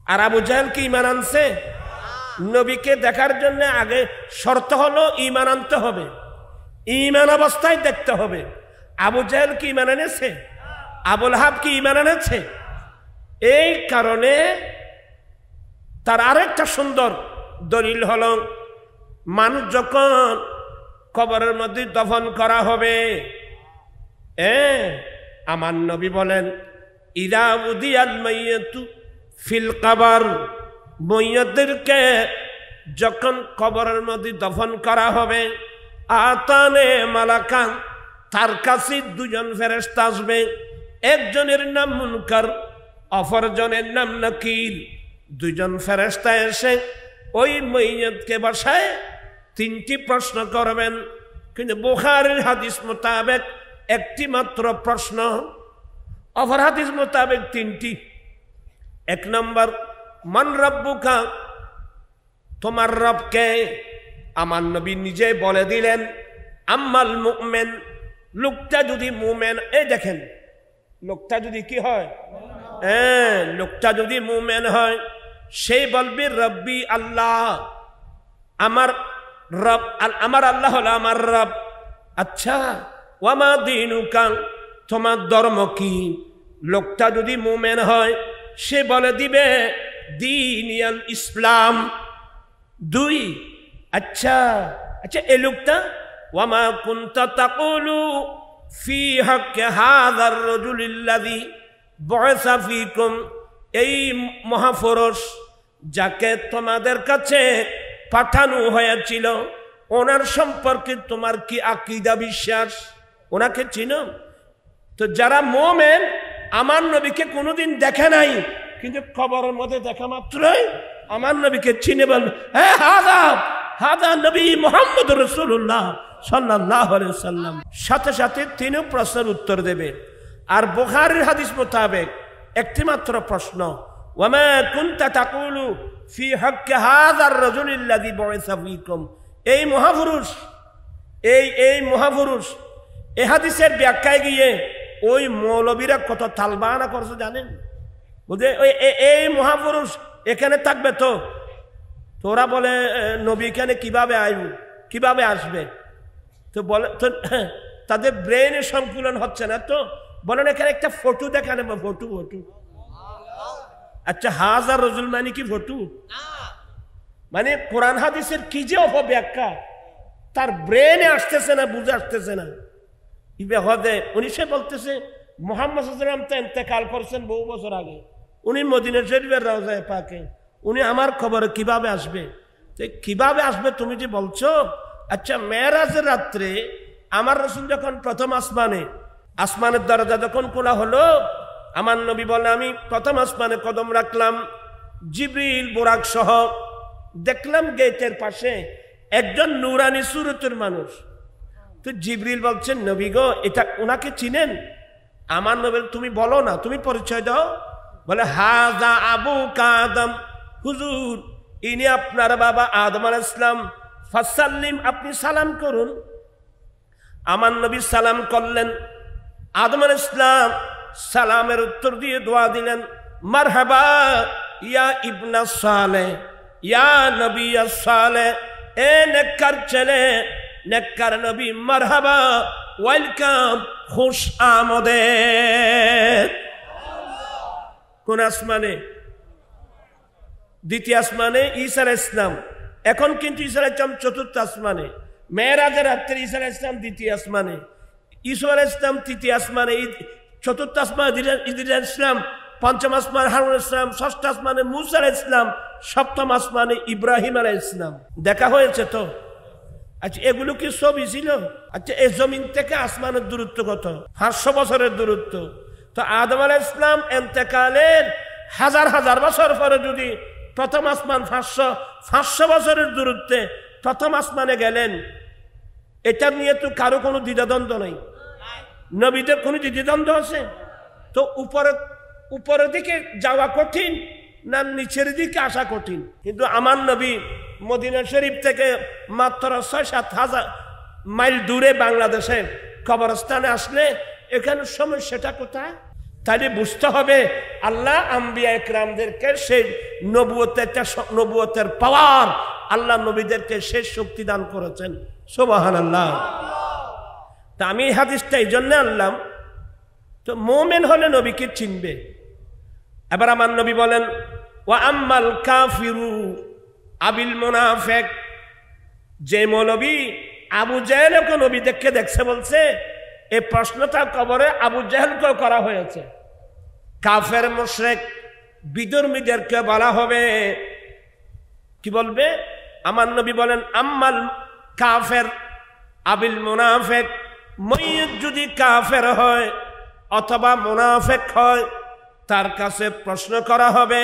আর আবু জাহেল কি ঈমান আনছে? নবীকে দেখার জন্য আগে শর্ত হলো ঈমান আনতে হবে, ঈমান অবস্থায় দেখতে হবে। আবু জাহেল কি ঈমান এনেছে? আবু লাহাব কি ঈমান এনেছে? এই কারণে তার আরেকটা সুন্দর দলিল হলো, মানুষ যখন কবরের মধ্যে দফন করা হবে, আমার নবী বলেন, ইদা উদিয়াল মাইয়াতু ফিল কবর, মাইয়াতদেরকে যখন কবরের মধ্যে দফন করা হবে, আতানে মালাকান, তার কাছে দুজন ফেরেশতা আসবে, একজনের নাম মুনকার, অপরজনের নাম নাকির। দুজন ফেরেশতা এসে ওই মাইয়াতকে বসায় তিনটি প্রশ্ন করবেন, কিন্তু বুখারীর হাদিস মোতাবেক একটি মাত্র প্রশ্ন, অপর হাদিস মোতাবেক তিনটি। এক নম্বর, মান রব্বুকা, তোমার রবকে? আমার নবী নিজে বলে দিলেন, আম্মাল মুমিন, লোকটা যদি মুমিন, এই দেখেন লোকটা যদি কি হয়, লোকটা যদি মুমিন হয়, সেই বলবে রব্বি আল্লাহ, আমার রব, আমার আল্লাহ হলো আমার রব। আচ্ছা, ওয়ামা দীনুকা, তোমার ধর্ম কি? লোকটা যদি মুমিন হয়, সে বলে দিবে দীনিয়াল ইসলাম। দুই, আচ্ছা আচ্ছা, এই লোকটা ওয়ামা কুনতা তাকুলু ফি হাক্কি হাযার রাজুলিল্লাযী বুইসা ফীকুম, এই মহাপুরুষ যাকে তোমাদের কাছে পাঠানো হয়েছিল, ওনার সম্পর্কে তোমার কি আকীদা, বিশ্বাস? ওনাকে চিনো? তো যারা মুমিন আমার নবীকে কোনোদিন দেখে নাই, কিন্তু কবরের মধ্যে দেখা মাত্রই আমার নবীকে চিনে বলবে, হ্যাঁ হাদা হাদা নবী মুহাম্মদ রাসূলুল্লাহ সাল্লাল্লাহু আলাইহি ওয়াসাল্লাম। সাথে সাথে তিনও প্রশ্নের উত্তর দেবে। আর বুখারীর হাদিস মোতাবেক একটি মাত্র প্রশ্ন, ওয়ামা কুনতা তাকুলু ফি হাক্কি হাযার রাজুলিল্লাযী বুইসা ফীকুম, এই মহাপুরুষ, এই মহাপুরুষ, এই হাদিসের ব্যাখ্যায় গিয়ে ওই মৌলবীরা কত তালবানা করছে জানেন? বুঝে এই মহাপুরুষ এখানে থাকবে, তো তোরা বলে নবী এখানে কিভাবে আসবে, কিভাবে আসবে? তো বলে, তো তাদের ব্রেনে সংকুলন হচ্ছে না, তো বলেন এখানে একটা ফটো দেখা নেবে, ফটো ফটো। আচ্ছা, হাজার রজুল মানে কি ফটো? মানে কোরআন হাদিসের কি যে অপব্যাখ্যা, তার ব্রেনে আসতেছে না, বুঝে আসতেছে না। উনি সে বলতেছে মুহাম্মদ সাল্লাল্লাহু আলাইহি ওয়াসাল্লাম তো ইন্তেকাল করেছেন বহু বছর আগে, উনি মদিনা শরীফের রওজায়ে পাকে, উনি আমার খবরে কিভাবে আসবে? তো কিভাবে আসবে তুমি যে বলছো? আচ্ছা, মেরাজের রাত্রে আমার রাসূল যখন প্রথম আসমানের দরজা যখন খোলা হলো, আমার নবী বলে, আমি প্রথম আসমানে কদম রাখলাম, জিবরিল বুরাক সহ দেখলাম গেটের পাশে একজন নূরানি সুরতের মানুষ। তো জিবরিল বলছেন, নবী গো, এটা ওনাকে চিনেন? আমার নবী, তুমি বলো না, তুমি পরিচয় দাও। বলে, হাজা আবুকা আদম, হুজুর ইনি আপনার বাবা আদম আলাইহিস সালাম, ফাসাল্লিম, আপনি সালাম করুন। আমার নবী সালাম করলেন। আদম আলাইহিস সালাম সালামের উত্তর দিয়ে দোয়া দিলেন, মারহাবা ইয়া ইবনা সালেহ, ইয়া নবী সালেহ, এ নেককার ছেলে, নেককার নবী, মারহাবা, ওয়েলকাম, খুশ আমদেদ। কোন আসমানে? দ্বিতীয় আসমানে ঈসা আলাইহিস সালাম। এখন কিন্তু ঈসা আলাইহিস সালাম চতুর্থ আসমানে, মেরাজের রাত্রে ঈসা আলাইহিস সালাম দ্বিতীয় আসমানে, ঈসা আলাইহিস সালাম তৃতীয় আসমানে, চতুর্থ আসমানে ইদ্রিস আলাইহিস সালাম, পঞ্চম আসমানে হারুন আলাইহিস সালাম, ষষ্ঠ আসমানে মূসা আলাইহিস সালাম, সপ্তম আসমানে ইব্রাহিম আলাইহিস সালাম। দেখা হয়েছে তো? আচ্ছা, এগুলো কি ছবি ছিল? আচ্ছা, এই জমিন থেকে আসমানের দূরত্ব কত? 500 বছরের দূরত্ব। তো আদম আলাইহিস সালাম ইন্তেকালের হাজার হাজার বছর পরে যদি প্রথম আসমান 500 বছরের দূরত্বে প্রথম আসমানে গেলেন, এটা নিয়ে তো কারো কোনো দ্বিধাদ্বন্দ্ব নেই। নবীদের কোনো দ্বিধাদ্বন্দ্ব আছে? তো উপরের দিকে যাওয়া কঠিন না নিচের দিকে আসা কঠিন? কিন্তু আমার নবী মদিনা শরীফ থেকে মাত্র 6-7 হাজার মাইল দূরে বাংলাদেশে কবরস্থানে আসলে এখানে সমস্যাটা কোথায়? তাহলে বুঝতে হবে আল্লাহ আম্বিয়া ইকরামদেরকে সেই নবুয়তের পাওয়ার, আল্লাহ নবীদেরকে শেষ শক্তি দান করেছেন। সুবহানাল্লাহ। তা আমি এই হাদিসটা এই জন্য আনলাম, তো মুমিন হলে নবীকে চিনবে। এবার আমার নবী বলেন ওয়া আম্মাল কাফিরু আবিল মুনাফিক, যে মৌলবী আবু জাহেলকে নবী দেখছে বলছে, এই প্রশ্নটা কবরে আবু জাহেলকেও করা হয়েছে। কাফের মুশরিক বিধর্মীদেরকে বলা হবে, কি বলবে? আমার নবী বলেন আম্মাল কাফের আবিল মুনাফিক, মাইয়িত যদি কাফের হয় অথবা মুনাফিক হয়, তার কাছে প্রশ্ন করা হবে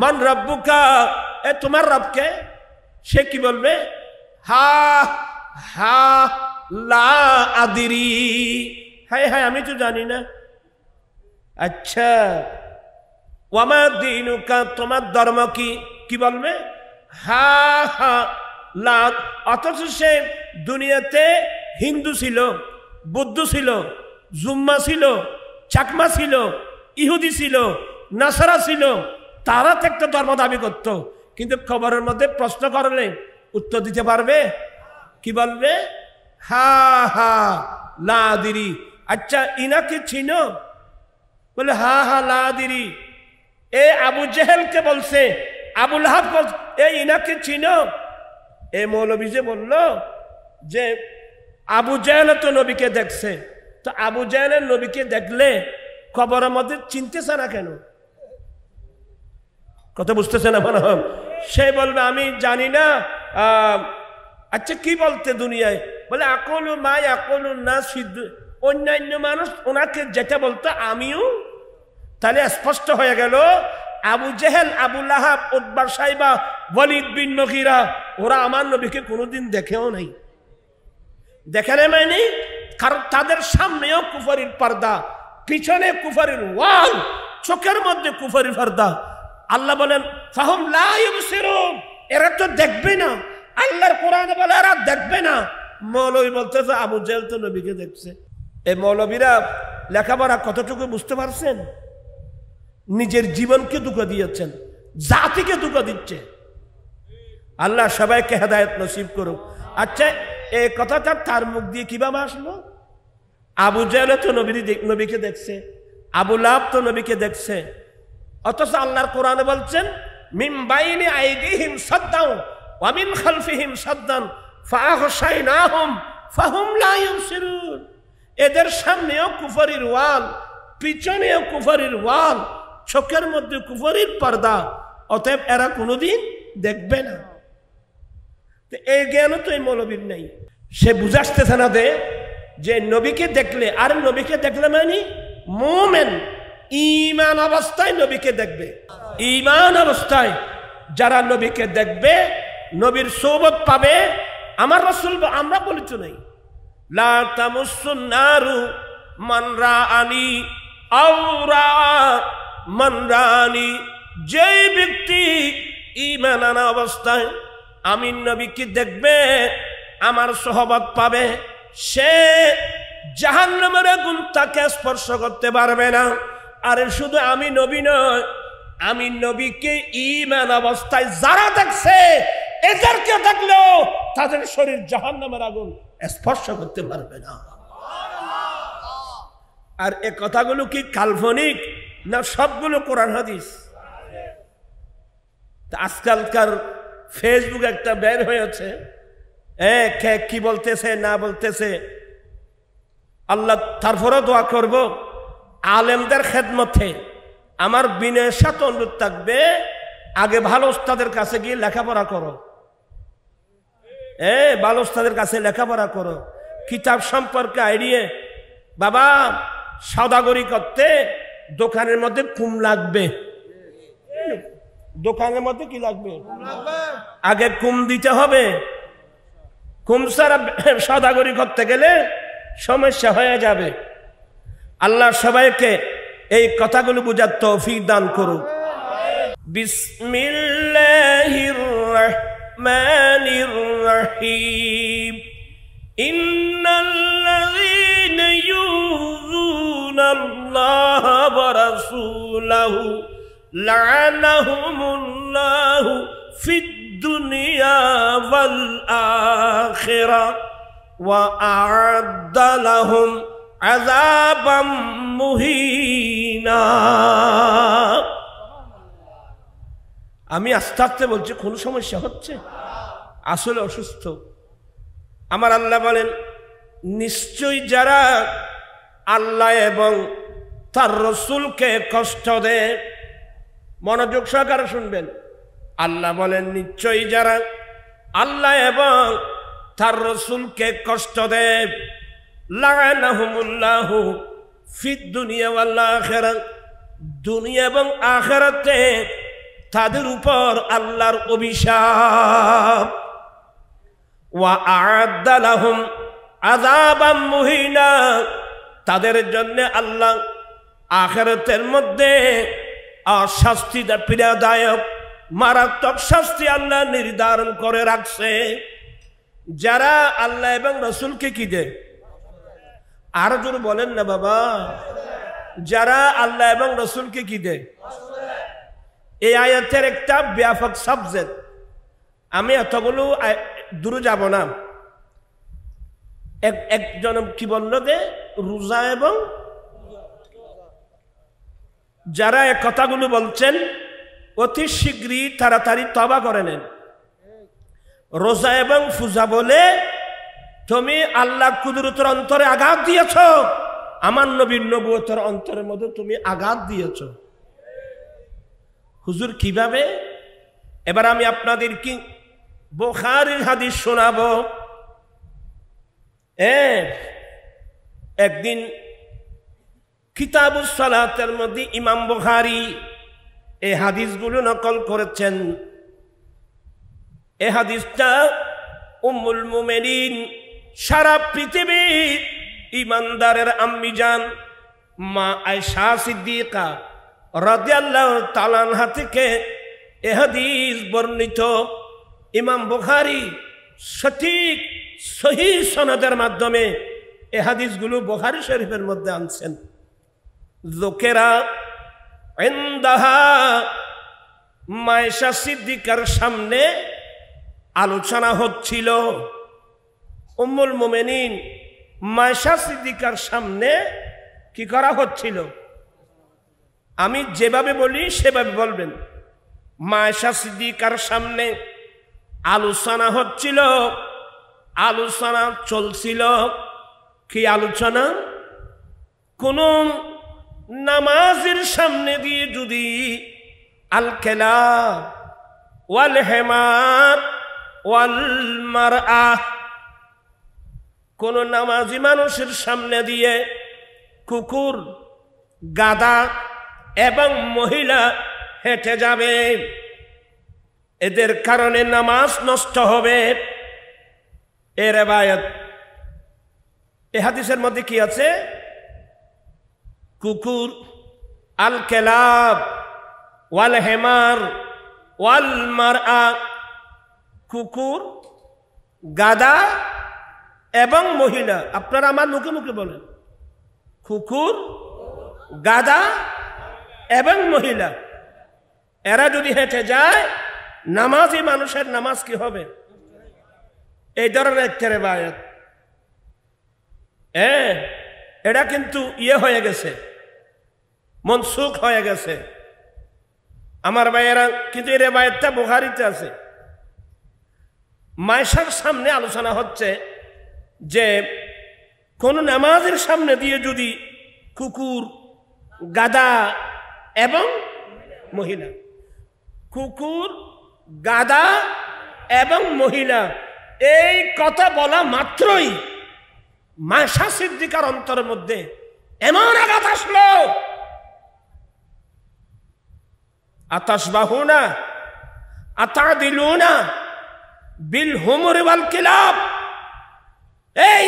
মান রব্বুকা, এ তোমার রবকে? সে কি বলবে? হা হা লা আদিরি, হ্যাঁ হ্যাঁ আমি তো জানি না। আচ্ছা ওয়ামা দীনুকা, তোমার ধর্ম কি? কি বলবে? হা হা লা। অথচ সে দুনিয়াতে হিন্দু ছিল, বৌদ্ধ ছিল, জুম্মা ছিল, চাকমা ছিল, ইহুদি ছিল, নাসারা ছিল, তারা তো একটা ধর্ম দাবি করত, কিন্তু খবরের মধ্যে প্রশ্ন করলে উত্তর দিতে পারবে? কি বলবে? হা হা লা আদিরি। আচ্ছা ইনাকে চিনো? বলে হা হা লা আদিরি। এ আবু জেহেলকে বলছে, আবু লাহাব বলছে, এ ইনাকে চিনো? এ মৌলবী যে বলল যে আবু জেহেল তো নবীকে দেখছে, তো আবু জেহেলের নবীকে দেখলে কবরের মধ্যে চিনতেছে না কেন? কথা বুঝতেছে না মনে হয়? সে বলবে আমি জানি না। আচ্ছা কি বলতে দুনিয়ায়? বলে আকলু মাই আকলু না, সিদ্ধ অন্যান্য মানুষ ওনাকে যেটা বলতো আমিও। তাহলে স্পষ্ট হয়ে গেল আবু জেহেল, আবু লাহাব, উতবা, সাইবা, ওয়ালিদ বিন মুগীরা ওরা আমার নবীকে কোনোদিন দেখেও নাই। দেখে নেই মানে কারণ তাদের সামনেও কুফরির পর্দা, পিছনে কুফরির ওয়াল, চোখের মধ্যে কুফরির পর্দা। আল্লাহ বলেন ফাহুম লা ইউবসিরুন, এরা তো দেখবে না। আল্লাহর কোরআনে বলে এরা দেখবে না। মৌলবী বলতেছে আবু জেহেল তো নবীকে দেখছে। এই মৌলবীরা লেখাপড়া কতটুকু বুঝতে পারছেন? নিজের জীবনকে ধোঁকা দিয়েছেন, জাতিকে ধোঁকা দিচ্ছে। আল্লাহ সবাইকে হেদায়েত নসিব করুক। আচ্ছা এই কথাটা তার মুখ দিয়ে কিভাবে আসলো? আবু জেহেল তো নবীকে দেখছে, আবু লাহাব তো নবীকে দেখছে, অথচ আল্লাহর কোরআনে বলছেন মিন বাইনি আইদিহিম সাদ্দান ওয়া মিন খালফিহিম সাদ্দান ফাআগশাইনাহুম ফাহুম লা ইউবসিরুন। এদের সামনেও কুফরির ওয়াল, পিছনেও কুফরির ওয়াল, চোখের মধ্যে কুফরির পর্দা, অতএব এরা কোনোদিন দেখবে না। তো এই জ্ঞানও তো এই মৌলবীর নেই। সে বুঝাসতেছে না যে নবীকে দেখলে, আর নবীকে দেখলে মানে মুমিন ঈমান অবস্থায় নবীকে দেখবে। ঈমান অবস্থায় যারা নবীকে দেখবে, নবীর সোহবত পাবে। আমার রাসূল আমরা বলিত নাই লা তামুসুন নারু মান রাআনি আও রাআ মান রাআনি। যেই ব্যক্তি ঈমান আনা অবস্থায় আমি নবীকে দেখবে, আমার সোহবত পাবে, সে জাহান্নামের আগুন তাকে স্পর্শ করতে পারবে না। আরে শুধু আমি নবী নয়, আমি নবীকে ঈমান অবস্থায় যারা দেখছে, এদেরকে দেখলেও তাদের শরীর জাহান্নামের আগুন স্পর্শ করতে পারবে না। আর এ কথাগুলো কি কাল্পনিক না সবগুলো কোরআন হাদিস? আজকালকার ফেসবুক একটা বের হয়েছে, কি বলতেছে না বলতেছে। আল্লাহ তারপরে দোয়া করব আলেমদের খেদমতে আমার বিনয়ের সাথে অনুরোধ থাকবে, আগে ভালো ওস্তাদের কাছে গিয়ে লেখাপড়া করো। ভালো ওস্তাদের কাছে লেখাপড়া করো, কিতাব সম্পর্কে আইডিয়া। বাবা সওদাগরি করতে দোকানের মধ্যে কুম লাগবে, দোকানের মধ্যে কি লাগবে? আগে কুম দিতে হবে। কুম ছাড়া সওদাগরি করতে গেলে সমস্যা হয়ে যাবে। আল্লাহ সবাইকে এই কথাগুলো বুঝার তৌফিক দান করুক। বিসমিল্লাহির রাহমানির রাহিম। ইন্নাল্লাযীনা ইউযুনাল্লাহা ওয়া রাসূলাহু লা'নাহুমুল্লাহু ফিদ দুনিয়া ওয়াল আখিরাহ ওয়া আ'আদ্দা লাহুম আযাবাম মুহিনা। আমি আস্তে আস্তে বলছি, কোন সমস্যা হচ্ছে? আসলে অসুস্থ। আমার আল্লাহ বলেন, নিশ্চয়ই যারা আল্লাহ এবং তার রসুলকে কষ্ট দেয়, মনোযোগ সহকারে শুনবেন, আল্লাহ বলেন নিশ্চয়ই যারা আল্লাহ এবং তার রসুলকে কষ্ট দেয়, লা'নাহুমুল্লাহু ফিদ দুনিয়া ওয়াল আখিরাহ, দুনিয়া এবং আখিরাতে তাদের উপর আল্লাহর অভিশাপ, ওয়া আ'আদ্দা লাহুম আযাবাম মুহিনা, তাদের জন্য আল্লাহ আখিরাতের মধ্যে শাস্তিদায়ক পীড়াদায়ক মারাত্মক শাস্তি আল্লাহ নির্ধারণ করে রাখছে। যারা আল্লাহ এবং রসুলকে কি দেয়? আরো জোরে বলেন না বাবা। যারা আল্লাহ এবং রসুলকে কি দেয়? এই আয়াতের একটা ব্যাপক সাবজেক্ট, আমি এতগুলো দূরে যাব না। একজন কি বলল যে রোজা, এবং যারা এই কথাগুলো বলছেন অতি শীঘ্রই তাড়াতাড়ি তওবা করে নেন। রোজা এবং পূজা বলে তুমি আল্লাহ কুদরতের অন্তরে আঘাত দিয়েছ, আমার নবীর নবুয়তের অন্তরের মধ্যে তুমি আঘাত দিয়েছ। হুজুর কিভাবে? এবার আমি আপনাদের কি বুখারীর হাদিস শোনাবো। একদিন কিতাবুস সালাতের মধ্যে ইমাম বুখারী এই হাদিসগুলো নকল করেছেন। এই হাদিসটা উম্মুল মুমিনিন, সারা পৃথিবীর ইমানদারের আম্মি জান মা আয়েশা সিদ্দিকা রাদিয়াল্লাহু তাআলা আনহা থেকে এই হাদিস বর্ণিত। ইমাম বুখারী সঠিক সহিহ সনদের মাধ্যমে এই হাদিসগুলো বুখারী শরীফের মধ্যে আনছেন। যুকেরা ইনদাহা, মা আয়েশা সিদ্দিকার সামনে আলোচনা হচ্ছিল। উম্মুল মুমিনিন মা আয়েশা সিদ্দিকার সামনে কি করা হচ্ছিল? আমি যেভাবে বলি সেভাবে বলবেন। মা আয়েশা সিদ্দিকার সামনে আলোচনা হচ্ছিল, আলোচনা চলছিল। কি আলোচনা? কোন নামাজের সামনে দিয়ে যদি আল কেলাব ওয়াল হেমার ওয়াল মারআহ, কোন নামাজি মানুষের সামনে দিয়ে কুকুর, গাধা এবং মহিলা হেঁটে যাবে, এদের কারণে নামাজ নষ্ট হবে। এর রিওয়ায়াত, এই হাদিসের মধ্যে কি আছে? কুকুর, আল কেলাব ওয়াল হেমার ওয়াল মারআহ, কুকুর, গাধা এবং মহিলা। আপনারা আমার মুখে মুখে বলেন, কুকুর, গাধা এবং মহিলা, এরা যদি হেঁটে যায় নামাজি মানুষের নামাজ কি হবে? এই ধরনের একটা রিওয়ায়াত। এটা কিন্তু হয়ে গেছে, মনসুখ হয়ে গেছে আমার ভাইয়েরা। কিন্তু এই রিওয়ায়াতটা বুখারীতে আছে। মা আয়েশার সামনে আলোচনা হচ্ছে যে কোন নামাজের সামনে দিয়ে যদি কুকুর, গাধা এবং মহিলা, কুকুর, গাধা এবং মহিলা, এই কথা বলা মাত্রই মা আয়েশা সিদ্দিকার অন্তরের মধ্যে এমন আঘাত আসলো, আতাশবাহুনা আতাদিলুনা বিল হুমুরি ওয়াল কিলাব। এই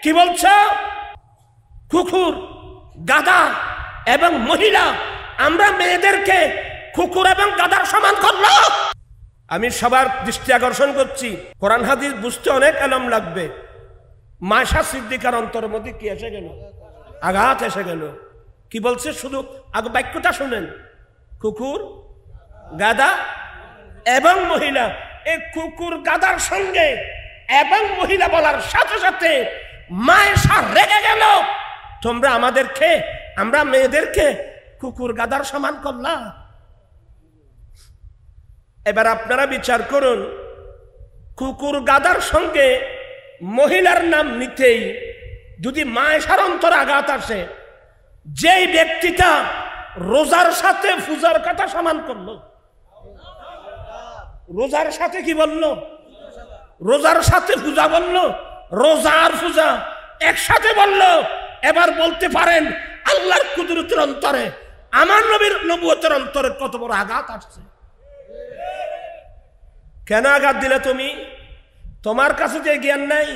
কি বলছো? কুকুর, গাধা এবং মহিলা, আমরা মেয়েদেরকে কুকুর এবং গাধার সমান করলো? আমি সবার দৃষ্টি আকর্ষণ করছি, কোরআন হাদিস বুঝতে অনেক এলম লাগবে। মা আয়েশা সিদ্দিকার অন্তরের মধ্যে কি এসে গেল? আঘাত এসে গেল। কি বলছে শুধু আগে বাক্যটা শুনেন, কুকুর গাদা এবং মহিলা। এই কুকুর গাদার সঙ্গে এবং মহিলা বলার সাথে সাথে মায়েশা রেগে গেল, তোমরা আমাদেরকে, আমরা মেয়েদেরকে কুকুর গাদার সমান করলা। এবার আপনারা বিচার করুন, কুকুর গাদার সঙ্গে মহিলার নাম নিতেই যদি মায়েশার অন্তরে আঘাত আসে, যেই ব্যক্তিটা রোজার সাথে পূজার কথা সমান করলো, রোজার সাথে কি বললো, রোজার সাথে পূজা বললো, রোজা আর পূজা একসাথে বললো। এবার বলতে পারেন আল্লাহর কুদরতের অন্তরে, আমার নবীর নবুয়তের অন্তরে কত বড় আঘাত আসছে। কেন আঘাত দিলে তুমি? তোমার কাছে যে জ্ঞান নাই,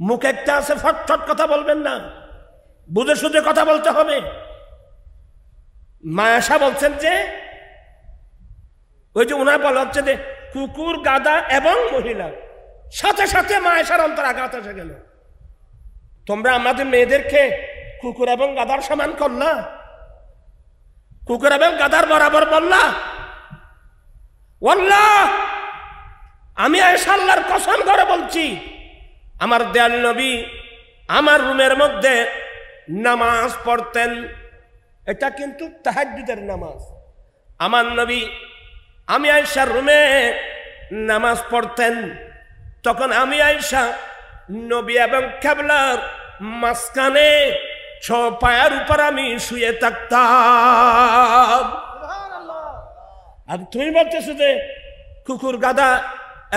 মুখ একটা আছে, ফটফট কথা বলবেন না, বুঝে সুঝে কথা বলতে হবে। মায়াশা বলছেন যে, ওই যে উনার বলা হচ্ছে যে কুকুর গাদা এবং মহিলা, সাথে সাথে মায়াশার অন্তর আঘাত এসে গেল, তোমরা আমাদের মেয়েদেরকে কুকুর এবং গাদার সমান করলা, কুকুর এবং গাদার বরাবর বললা। ওয়াল্লাহ, আমি আয়েশা আল্লাহর কসম করে বলছি, আমার দয়াল নবী আমার রুমের মধ্যে নামাজ পড়তেন, এটা কিন্তু তাহাজ্জুদের নামাজ। আমার নবী, আমি আয়েশার রুমে নামাজ পড়তেন, তখন আমি আয়েশা নবী এবং কিবলার মাঝখানে পায়ের উপর আমি শুয়ে থাকতাম। আর তুমি বলতেছো যে কুকুর গাদা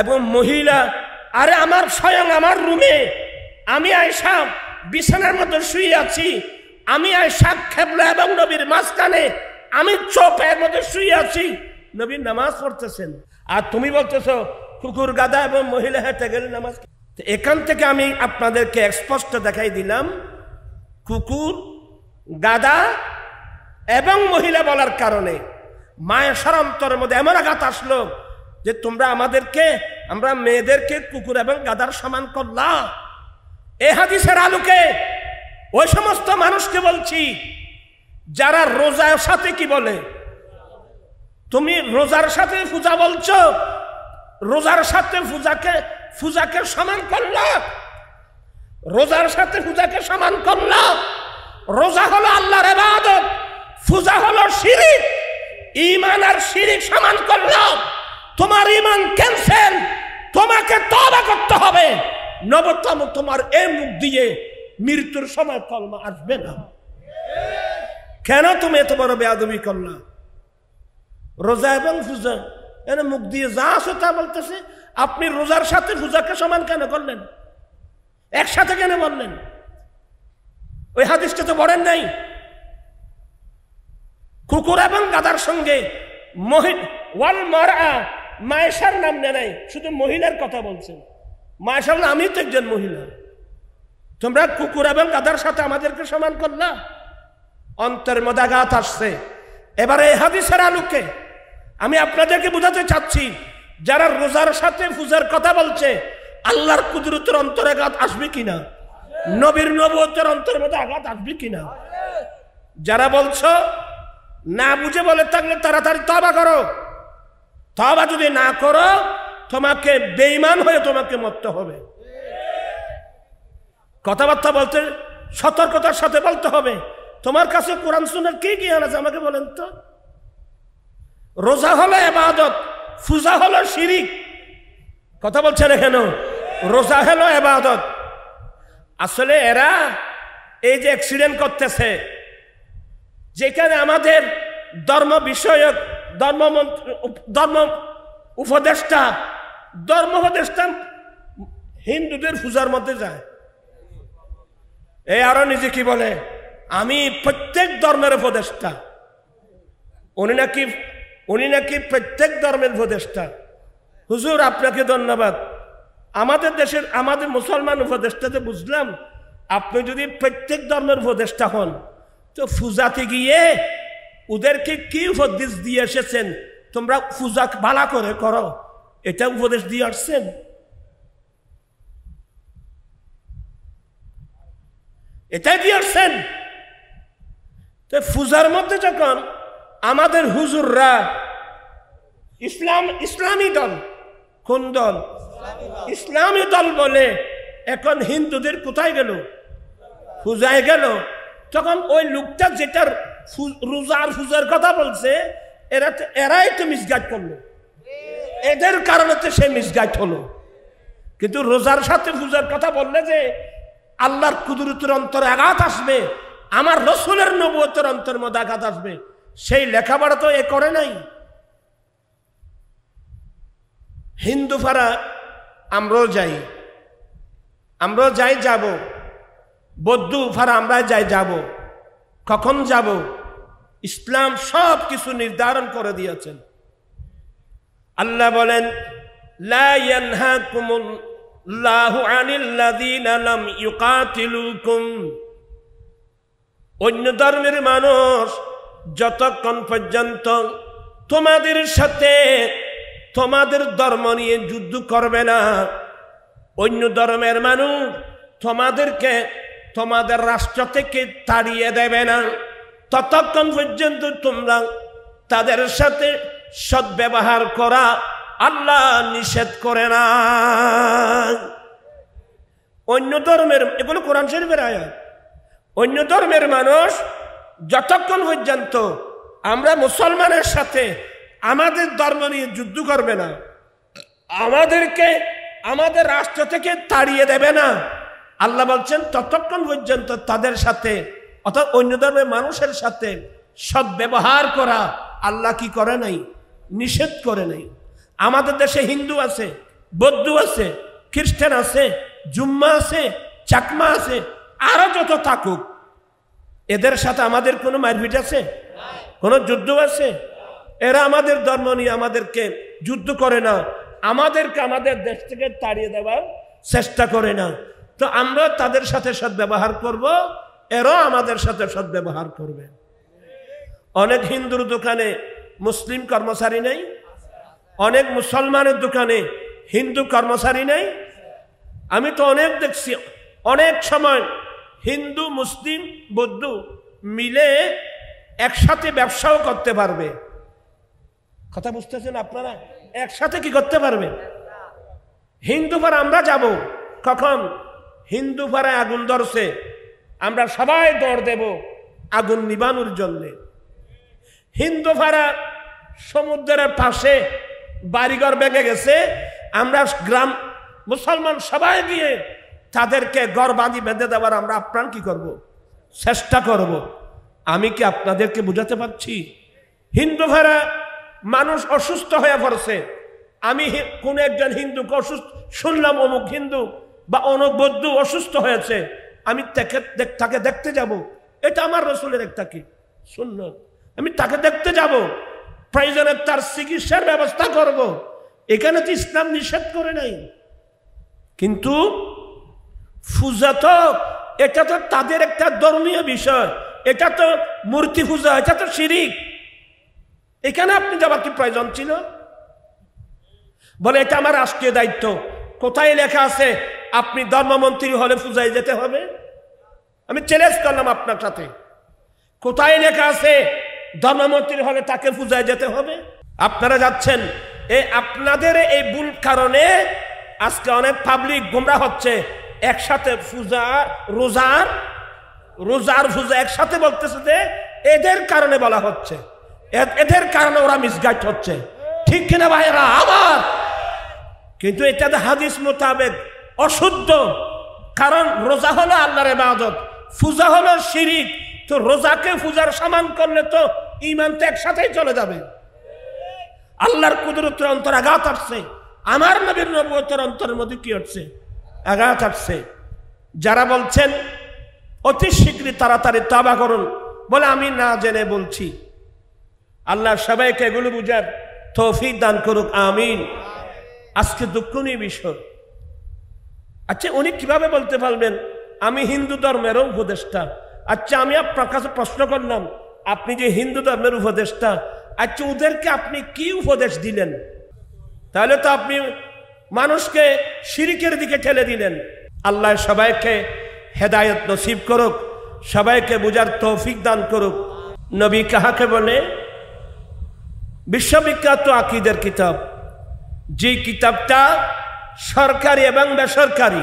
এবং মহিলা, আরে আমার স্বয়ং আমার রুমে আমি আয়েশা বিছানার মধ্যে শুয়ে আছি, আমি আয়েশা কিবলা এবং নবীর মাঝখানে আমি পায়ের মধ্যে শুয়ে আছি, নবী নামাজ পড়তেছেন, আর তুমি বলতেছো কুকুর গাদা এবং মহিলা হেঁটে গেলে নামাজ। এখান থেকে আমি আপনাদেরকে স্পষ্ট দেখাই দিলাম, কুকুর গাদা এবং মহিলা বলার কারণে মায়েশার অন্তরের মধ্যে এমন আঘাত আসলো যে তোমরা আমাদেরকে, আমরা মেয়েদেরকে কুকুর এবং গাদার সমান করলা। এই হাদিসের আলোকে ওই সমস্ত মানুষকে বলছি যারা রোজার সাথে কি বলে, তুমি রোজার সাথে পূজা বলছো, রোজার সাথে পূজাকে সমান করলা, রোজার সাথে পূজাকে সমান করলা। রোজা হলো আল্লাহর ইবাদত, পূজা হলো শিরক, ঈমান আর শিরক সমান করলা। তোমার ঈমান ক্যান্সেল, তোমাকে তওবা করতে হবে, নবতম তোমার এই মুখ দিয়ে মৃত্যুর সময় কলমা আসবে না। কেন তুমি এত বড় বেয়াদবি করলা? রোজা এবং পূজা এনে মুখ দিয়ে যা আছে তা বলতেছে, আপনি রোজার সাথে পূজাকে সমান কেন করলেন, একসাথে কেন বললেন? ওই হাদিসটা তো পড়েন নাই। কুকুর এবং গাদার সঙ্গে মায়েশার নাম নেয় নাই, শুধু মহিলার কথা বলছেন। মায়েশা বলে আমি তো একজন মহিলা, তোমরা কুকুর এবং গাদার সাথে আমাদেরকে সমান করলা। অন্তরের মধ্যে আঘাত আসছে। এবারে এই হাদিসের আলোকে আমি আপনাদেরকে বোঝাতে চাচ্ছি, যারা রোজার সাথে পূজার কথা বলছে, আল্লাহর কুদরতের অন্তরে আঘাত আসবে কিনা, নবীর নবুয়তের অন্তরের মধ্যে আঘাত আসবে কিনা। যারা বলছো না বুঝে বলে থাকলে তাড়াতাড়ি তওবা করো, তওবা যদি না করো তোমাকে বেঈমান হয়ে তোমাকে মরতে হবে। কথাবার্তা বলতে সতর্কতার সাথে বলতে হবে। তোমার কাছে কোরআন সুন্নাহর কি জ্ঞান আছে আমাকে বলেন তো? রোজা হলো ইবাদত, পূজা হলো শিরক। কথা বলছেন কেন? রোজা হলো ইবাদত। আসলে এরা এই যে অ্যাক্সিডেন্ট করতেছে, যেখানে আমাদের ধর্ম বিষয়ক ধর্ম উপদেষ্টা হিন্দুদের পূজার মধ্যে যায়। এই আরো নিজে কি বলে, আমি প্রত্যেক ধর্মের উপদেষ্টা। উনি নাকি প্রত্যেক ধর্মের উপদেষ্টা। হুজুর আপনাকে ধন্যবাদ। আমাদের দেশের আমাদের মুসলমান উপদেষ্টাতে বুঝলাম, আপনি যদি প্রত্যেক ধর্মের উপদেষ্টা হন তো পূজাতে গিয়ে ওদেরকে কি উপদেশ দিয়ে এসেছেন, তোমরা পূজা ভালো করে করো, এটা উপদেশ দিয়ে আসছেন? এটাই দিয়েছেন। তো পূজার মধ্যে যখন আমাদের হুজুররা ইসলামী দল, কোন দল? ইসলামী দল বলে, এখন হিন্দুদের কোথায় গেল? পূজায় গেল। তখন ওই লোকটা যেটার রোজার পূজার কথা বলছে, এরাই তো মিসগাইড করলো, এদের কারণে তো সে মিসগাইড হলো। কিন্তু রোজার সাথে পূজার কথা বললে যে আল্লাহর কুদরতের অন্তরে আঘাত আসবে, আমার রসুলের নবুয়তের অন্তরের মধ্যে আঘাত আসবে, সেই লেখাপড়া তো এ করে নাই। হিন্দু ফারা আমরাও যাই, যাব। বৌদ্ধ ফারা আমরা যাব। কখন যাব? ইসলাম সব কিছু নির্ধারণ করে দিয়েছেন। আল্লাহ বলেন, লা ইয়ানহাকুমুল্লাহু আনিল্লাযীনা লাম ইউকাতিলুকুম। অন্য ধর্মের মানুষ যতক্ষণ পর্যন্ত তোমাদের সাথে তোমাদের ধর্ম নিয়ে যুদ্ধ করবে না, অন্য ধর্মের মানুষ তোমাদেরকে তোমাদের রাষ্ট্র থেকে তাড়িয়ে দেবে না, ততক্ষণ পর্যন্ত তোমরা তাদের সাথে সদ্ব্যবহার করা আল্লাহ নিষেধ করে না। অন্য ধর্মের, এগুলো কোরআন শরীফের আয়াত। অন্য ধর্মের মানুষ যতক্ষণ পর্যন্ত আমরা মুসলমানের সাথে আমাদের ধর্ম নিয়ে যুদ্ধ করবে না, আমাদেরকে আমাদের রাষ্ট্র থেকে তাড়িয়ে দেবে না, আল্লাহ বলছেন ততক্ষণ পর্যন্ত তাদের সাথে, অর্থাৎ অন্য ধর্মের মানুষের সাথে সদ্ব্যবহার করা আল্লাহ কি করে নাই? নিষেধ করে নাই। আমাদের দেশে হিন্দু আছে, বৌদ্ধ আছে, খ্রিস্টান আছে, জুম্মা আছে, চাকমা আছে, আরো যত থাকুক, এদের সাথে আমাদের কোনো মারপিট আছে? কোনো যুদ্ধ আছে? এরা আমাদের ধর্ম নিয়ে আমাদেরকে যুদ্ধ করে না, আমাদেরকে আমাদের দেশ থেকে তাড়িয়ে দেওয়ার চেষ্টা করে না। তো আমরা তাদের সাথে সদ্ব্যবহার করব, এরাও আমাদের সাথে সদ্ব্যবহার করবে। অনেক হিন্দুর দোকানে মুসলিম কর্মচারী নেই, অনেক মুসলমানের দোকানে হিন্দু কর্মচারী নেই। আমি তো অনেক দেখছি, অনেক সময় হিন্দু, মুসলিম, বৌদ্ধ মিলে একসাথে ব্যবসাও করতে পারবে। কথা বুঝতেছেন আপনারা? একসাথে কি করতে পারবে? হিন্দু পাড়া আমরা যাব, কখন হিন্দু পাড়ায় আগুন ধরছে, আমরা সবাই দৌড় দেব আগুন নিবানোর জন্য। হিন্দু পাড়া সমুদ্রের পাশে বাড়িঘর ভেঙে গেছে, আমরা গ্রাম মুসলমান সবাই গিয়ে তাদেরকে ঘর বাঁধি বেঁধে দেওয়ার আমরা আপ্রাণ কি করব? চেষ্টা করব। আমি কি আপনাদেরকে বুঝাতে পারছি? হিন্দু ভাড়া মানুষ অসুস্থ হয়ে পড়ছে, আমি কোন একজন হিন্দুকে অসুস্থ শুনলাম, অমুক হিন্দু বা অমুক বৌদ্ধ অসুস্থ হয়েছে, আমি তাকে দেখতে যাব, এটা আমার রসুলের একটা কি সুন্নাত। আমি তাকে দেখতে যাব, প্রয়োজনে তার চিকিৎসার ব্যবস্থা করব। এখানে তো ইসলাম নিষেধ করে নাই। কিন্তু পূজা তো, এটা তো তাদের একটা ধর্মীয় বিষয়, এটা তো মূর্তি পূজা, এটা তো শিরিক। এখানে আপনি যাবার কি প্রয়োজন ছিল? বলে এটা আমার রাষ্ট্রীয় দায়িত্ব। কোথায় লেখা আছে আপনি ধর্মমন্ত্রী হলে পূজায় যেতে হবে? আমি চ্যালেঞ্জ করলাম আপনার সাথে, কোথায় লেখা আছে ধর্মমন্ত্রী হলে তাকে পূজায় যেতে হবে? আপনারা যাচ্ছেন, আপনাদের এই ভুল কারণে আজকে অনেক পাবলিক গোমরা হচ্ছে। একসাথে পূজা, রোজার পূজা একসাথে বলতেছে যে এদের কারণে বলা হচ্ছে, এদের কারণে ওরা মিসগাইড হচ্ছে, ঠিক কিনা ভাইরা আমার? কিন্তু এটা হাদিস মোতাবেক অশুদ্ধ। কারণ রোজা হলো আল্লাহর ইবাদত, পূজা হলো শিরিক। তো রোজাকে পূজার সমান করলে তো ঈমান তো একসাথেই চলে যাবে। আল্লাহর কুদরতের অন্তর আঘাত আসছে, আমার নবীর নবুয়তের অন্তরের মধ্যে কি হচ্ছে? আঘাত আসছে। যারা বলছেন অতি শীঘ্রই তাড়াতাড়ি তওবা করুন, বলে আমি না জেনে বলছি। আল্লাহ সবাইকে এগুলো বুঝার তৌফিক দান করুক, আমিন। আজকে দুঃখনীয় বিষয়। আচ্ছা, উনি কিভাবে বলতে পারবেন আমি হিন্দু ধর্মেরও উপদেষ্টা? আচ্ছা, আমি আপনার কাছে প্রশ্ন করলাম, আপনি যে হিন্দু ধর্মের উপদেষ্টা, আচ্ছা ওদেরকে আপনি কি উপদেশ দিলেন? তাহলে তো আপনি মানুষকে শিরিকের দিকে ঠেলে দিলেন। আল্লাহ সবাইকে হেদায়েত নসিব করুক, সবাইকে বুঝার তৌফিক দান করুক। নবী কাহাকে বলে? বিশ্ববিখ্যাত আকীদার কিতাব, যে কিতাবটা সরকারি এবং বেসরকারি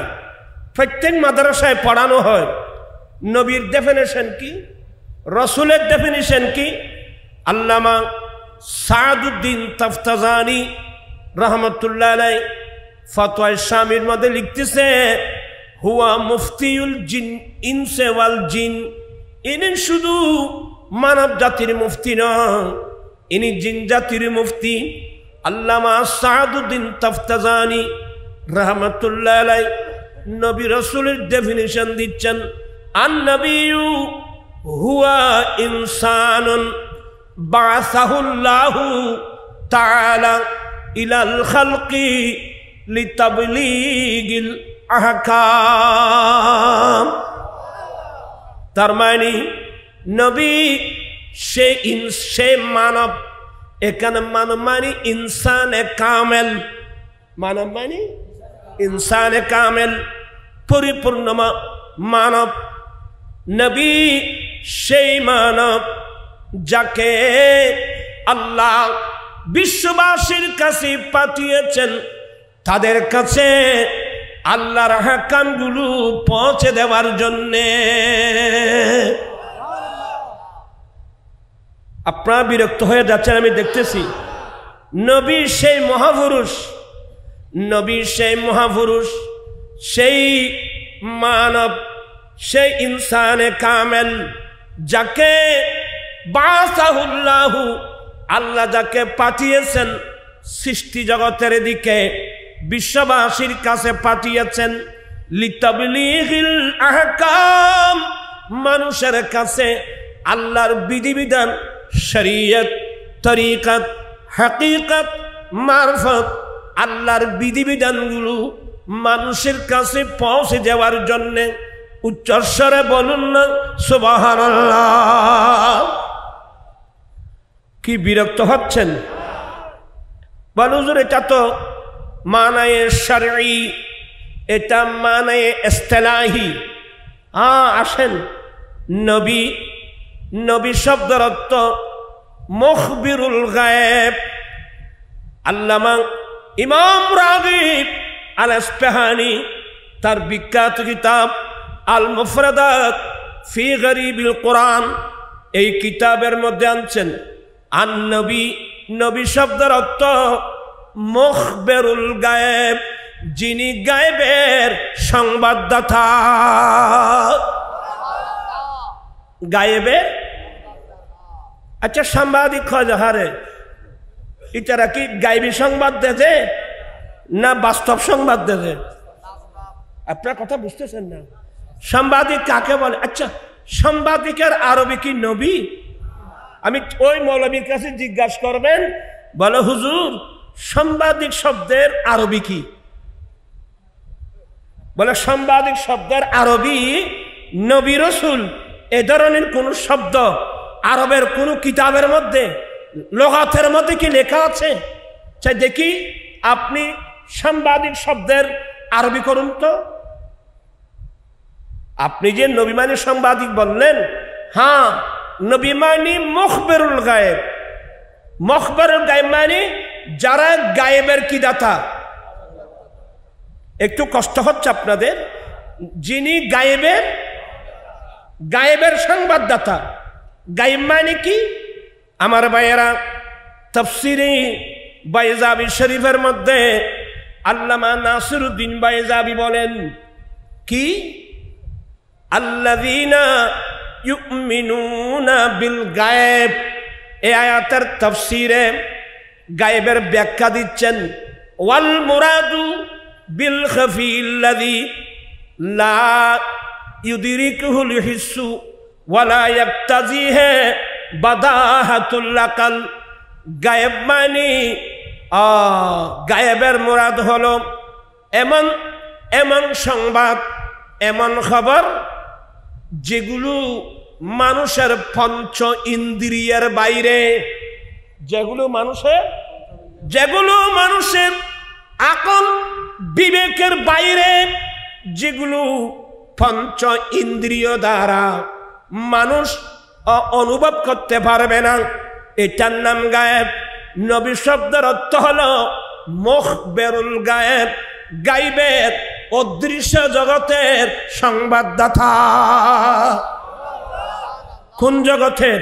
প্রত্যেক মাদ্রাসায় পড়ানো হয়। নবীর ডেফিনেশন কি, রসুলের ডেফিনেশন কি? আল্লামা সাদউদ্দিন তাফতাজানি রহমতুল্লাহ আলাইহি ফতোয়া শামির মধ্যে লিখতেছে, হুয়া মুফতিউল জিন ইনসে ওয়াল জিন। ইনি শুধু মানব জাতির মুফতি নন, ইনি জিন জাতির মুফতি। আল্লামা সাদউদ্দিন তাফতাজানি রহমতুল্লাহ আলাইহি নবী রাসূলের ডেফিনিশন দিচ্ছেন, আন নবিয়্যু হুয়া ইনসানুন বাসাহুল্লাহু তাআলা ইলাল খালকি লিতাবলীগিল আহকাম। তার মানে নবী সে মানব। এখানে মানব মানে ইনসানে কামেল, মানব মানে ইনসানে কামেল, পরিপূর্ণ মানব। নবী সেই মানব যাকে আল্লাহ বিশ্ববাসীর কাছে পাঠিয়েছেন, তাদের কাছে আল্লাহর হাকামগুলো পৌঁছে দেওয়ার জন্যে। আপনারা বিরক্ত হয়ে যাচ্ছেন, আমি দেখতেছি। নবী সেই মহাপুরুষ, নবী সেই মহাপুরুষ, সেই মানব, সেই ইনসানে কামেল যাকে বাসাহুল্লাহু আল্লাহ যাকে পাঠিয়েছেন সৃষ্টি জগতের দিকে, বিশ্ববাসীর কাছে পাঠিয়েছেন। লিতাবলীগিল আহকাম, মানুষের কাছে আল্লাহর বিধিবিধান, শরীয়ত, তরিকত, হাকিকত, মারফত, আল্লাহর বিধিবিধানগুলো মানুষের কাছে পৌঁছে যাওয়ার জন্যে। উচ্চস্বরে বলুন না সুবহানাল্লাহ। কি বিরক্ত হচ্ছেন? বল হুজুর, এটা তো মানায়ে শরঈ, এটা মানায়ে ইসতিলাহি। আসেন, নবী, নবী শব্দের অর্থ মুখবিরুল গায়েব। আল্লামা ইমাম রাগিব আল ইসফাহানি তার বিখ্যাত কিতাব আল মুফরাদাত ফি গরিবিল কোরআন, এই কিতাবের মধ্যে আনছেন আন নবী, নবী শব্দের অর্থ মুখবিরুল গায়েব, যিনি গায়েবের সংবাদদাতা। গায়েবের, আচ্ছা সাংবাদিক খোঁজাহারে এটারা কি গায়েবী সংবাদ দেছে না বাস্তব সংবাদ দেছে? আপনার কথা বুঝতেছেন না। সাংবাদিক কাকে বলে? আচ্ছা, সাংবাদিকের আরবি কি নবী? আমি ওই মৌলবীর কাছে জিজ্ঞাসা করবেন, বলে হুজুর সাংবাদিক শব্দের আরবি কি? বলে সাংবাদিক শব্দের আরবি নবী রাসূল। এ ধরনের কোন শব্দ আরবের কোন কিতাবের মধ্যে, লগাতের মধ্যে কি লেখা আছে? চাই দেখি, আপনি সাংবাদিক শব্দের আরবি করুন তো। আপনি যে নবী মানে সাংবাদিক বললেন, হ্যাঁ, নবী মানে মুখবিরুল গায়েব। মুখবিরুল গায়েব মানে যারা গায়েবের কি দাতা। একটু কষ্ট হচ্ছে আপনাদের, যিনি গায়েবের সংবাদদাতা। গায়েব মানে কি? আমার ভাইয়েরা, তাফসীরে বাইজাবি শরীফের মধ্যে আল্লামা নাসিরউদ্দিন বাইজাবি বলেন কি, আল্লাযীনা ইউমিনুনা বিল গায়েব। এই আয়াতের তাফসীরে গায়েবের ব্যাখ্যা দিচ্ছেন, ওয়াল মুরাদু বিল খাফিল্লাযী লা ইউদরিকুহুল হিসসু ওয়ালা ইয়াক্তাজিহি বাদাহাতুল আকাল। গায়েব মানে গায়েবের মুরাদ হলো এমন এমন সংবাদ, এমন খবর যেগুলো মানুষের পঞ্চ ইন্দ্রিয়ের বাইরে, যেগুলো মানুষের আকল বিবেকের বাইরে, যেগুলো পঞ্চ ইন্দ্রিয় দ্বারা মানুষ অনুভব করতে পারবে না, এটার নাম গায়েব। নবী শব্দের অর্থ হলো মুখবেরুল গায়েব, গাইবের অদৃশ্য জগতের সংবাদদাতা। কোন জগতের?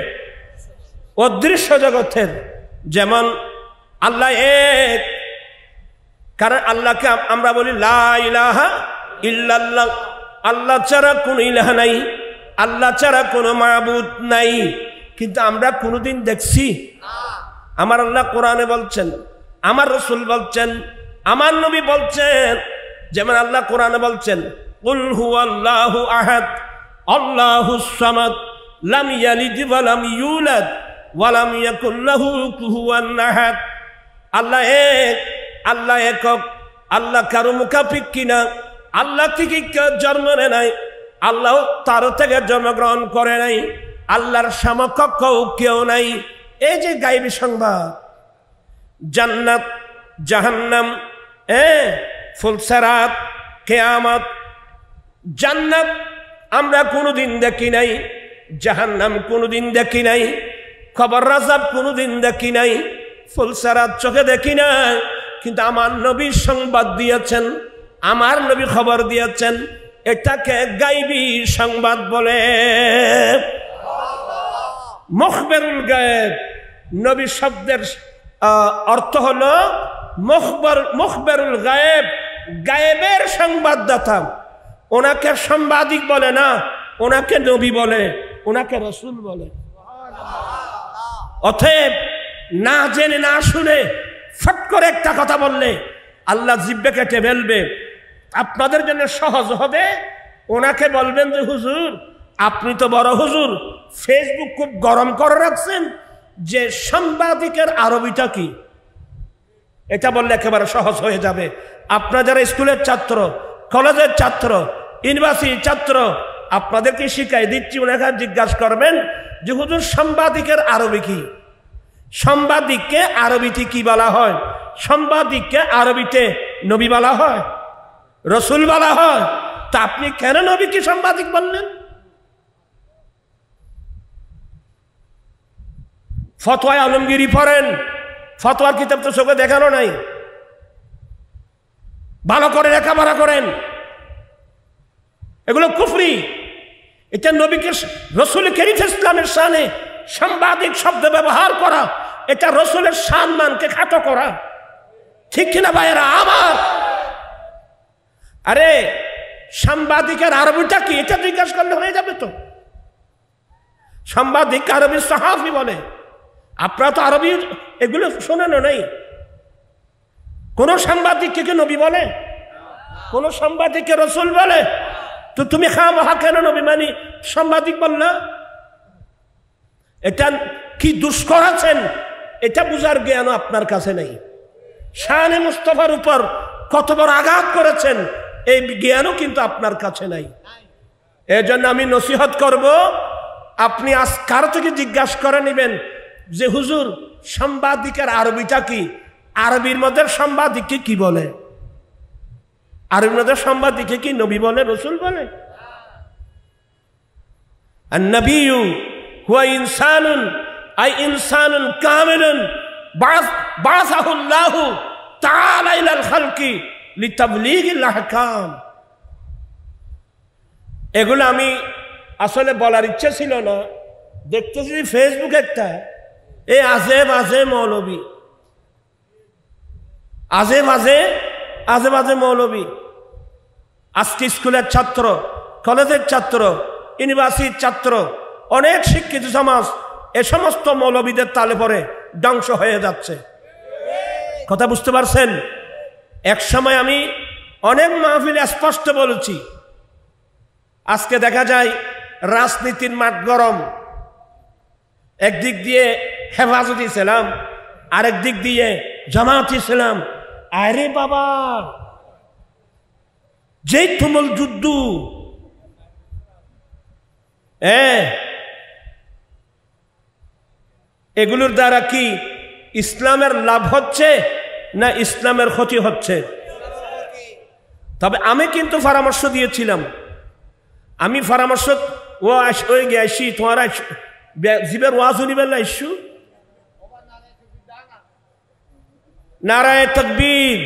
অদৃশ্য জগতের। যেমন আল্লাহ এক, কারণ আল্লাহকে আমরা বলি লা ইলাহা ইল্লাল্লাহ, আল্লাহ ছাড়া কোনো ইলাহা নাই, আল্লাহ ছাড়া কোনো মাবুদ নাই। কিন্তু আমরা কোনোদিন দেখছি? আমার আল্লাহ কোরআনে বলছেন, আমার রাসূল বলছেন, আমার নবী বলছেন। যেমন আল্লাহ কোরআনে বলছেন, কুল হুয়াল্লাহু আহাদ আল্লাহুস সামাদ লাম ইয়ালিদ ওয়া লাম ইউলাদ ওয়া লাম ইয়াকুল লাহু কুফুয়ান আহাদ। আল্লাহ এক, আল্লাহ একক, আল্লাহ কারো মুখাপিক কিনা, আল্লাহ থেকে কেউ জন্ম নেয় নাই, আল্লাহ তার থেকে জন্মগ্রহণ করে নাই, আল্লাহর সমকক্ষ কেউ নাই। এই যে গায়বী সংবাদ, জান্নাত জাহান্নাম, ফুলসিরাত, কিয়ামত। জান্নাত আমরা কোনোদিন দেখি নাই, জাহান্নাম কোনোদিন দেখি নাই, কবর আযাব কোনোদিন দেখি নাই, ফুলসিরাত চোখে দেখি নাই। কিন্তু আমার নবী সংবাদ দিয়েছেন, আমার নবী খবর দিয়েছেন, এটাকে গায়বী সংবাদ বলে। মুখবেরুল গায়েব, নবী শব্দের অর্থ হলো মুখবেরুল গায়েব, গায়েবের সংবাদদাতা। ওনাকে সাংবাদিক বলে না, ওনাকে নবী বলে, ওনাকে রাসূল বলে। অতএব না জেনে না শুনে ফট করে একটা কথা বললে আল্লাহ জিহ্বা কেটে ফেলবে। আপনাদের জন্য সহজ হবে, ওনাকে বলবেন যে হুজুর আপনি তো বড় হুজুর, ফেসবুক খুব গরম করে রাখছেন, যে সাংবাদিকের আরবিটা কি, এটা বললে একেবারে সহজ হয়ে যাবে। আপনারা যারা স্কুলের ছাত্র, কলেজের ছাত্র, ইউনিভার্সিটির ছাত্র, আপনাদেরকে শিখাই দিচ্ছি, ওনাকে জিজ্ঞাসা করবেন যে হুজুর সাংবাদিকের আরবি কি, সাংবাদিককে আরবিতে কি বলা হয়? সাংবাদিককে আরবিতে নবী বলা হয়, রাসূল বলা হয়। তা আপনি কেন নবীকে সাংবাদিক বললেন? ফতোয়া আলমগীরি পড়েন, ফতোয়ার কিতাব তো চোখে দেখানো নাই, ভালো করে লেখাপড়া করেন। এগুলো কুফরি। এটা নবীকে, রাসূল কারীম ইসলামের শানে সাংবাদিক শব্দ ব্যবহার করা, এটা রাসূলের সম্মানকে খাটো করা। ঠিক কিনা ভাইয়েরা আমার? আরে সাংবাদিকের আরবিটা কি, এটা জিজ্ঞাসা করলে হয়ে যাবে তো। সাংবাদিক আরবি সাহাফি বলে, আপনারা তো আরবি এগুলো শোনানো নাই। কোন সাংবাদিককে কি নবী বলে? কোন সাংবাদিককে রাসূল বলে? তো তুমি খামখা কেন নবী মানি সাংবাদিক বল না? এটা কি দুষ করেছেন এটা বুঝার জ্ঞান আপনার কাছে নেই। শানে মুস্তাফার উপর কত বড় আঘাত করেছেন এই জ্ঞানও কিন্তু আপনার কাছে নাই। এজন্য আমি নসিহত করব, আপনি আজ কারো থেকে জিজ্ঞাসা করে নেবেন যে হুজুর সাংবাদিকের আরবিটা কি, আরবির মধ্যে সাংবাদিককে কি বলে, আরবির মধ্যে সাংবাদিককে কি নবী বলে, রাসূল বলে? আন-নবিয়্যু হুয়া ইনসানুন, আই ইনসানুন কামিলুন বা'আসাহুল্লাহু তাআলা ইলাল খালকি লিতাবলীগিল আহকাম। এগুলো আমি আসলে বলার ইচ্ছে ছিল না। দেখতেছি ফেসবুক একটা এই আজে বাজে মৌলবী, আজে বাজে মৌলবী। আজকে স্কুলের ছাত্র, কলেজের ছাত্র, ইউনিভার্সিটির ছাত্র, অনেক শিক্ষিত সমাজ এ সমস্ত মৌলবীদের তালে পড়ে ধ্বংস হয়ে যাচ্ছে। কথা বুঝতে পারছেন? এক সময় আমি অনেক মাহফিলে স্পষ্ট বলেছি, আজকে দেখা যায় রাজনীতির মাঠ গরম। একদিক দিয়ে হেফাজত ইসলাম, আরেক দিক দিয়ে জামাত ইসলাম। আরে বাবা, যেই তুমুল যুদ্ধ, এগুলোর দ্বারা কি ইসলামের লাভ হচ্ছে না ইসলামের ক্ষতি হচ্ছে? তবে আমি কিন্তু পরামর্শ দিয়েছিলাম আমি পরামর্শ ও ওই গেছি তোমার জীবের ওয়াজ নিবেন না ইস্যু নারায়ে তাকবীর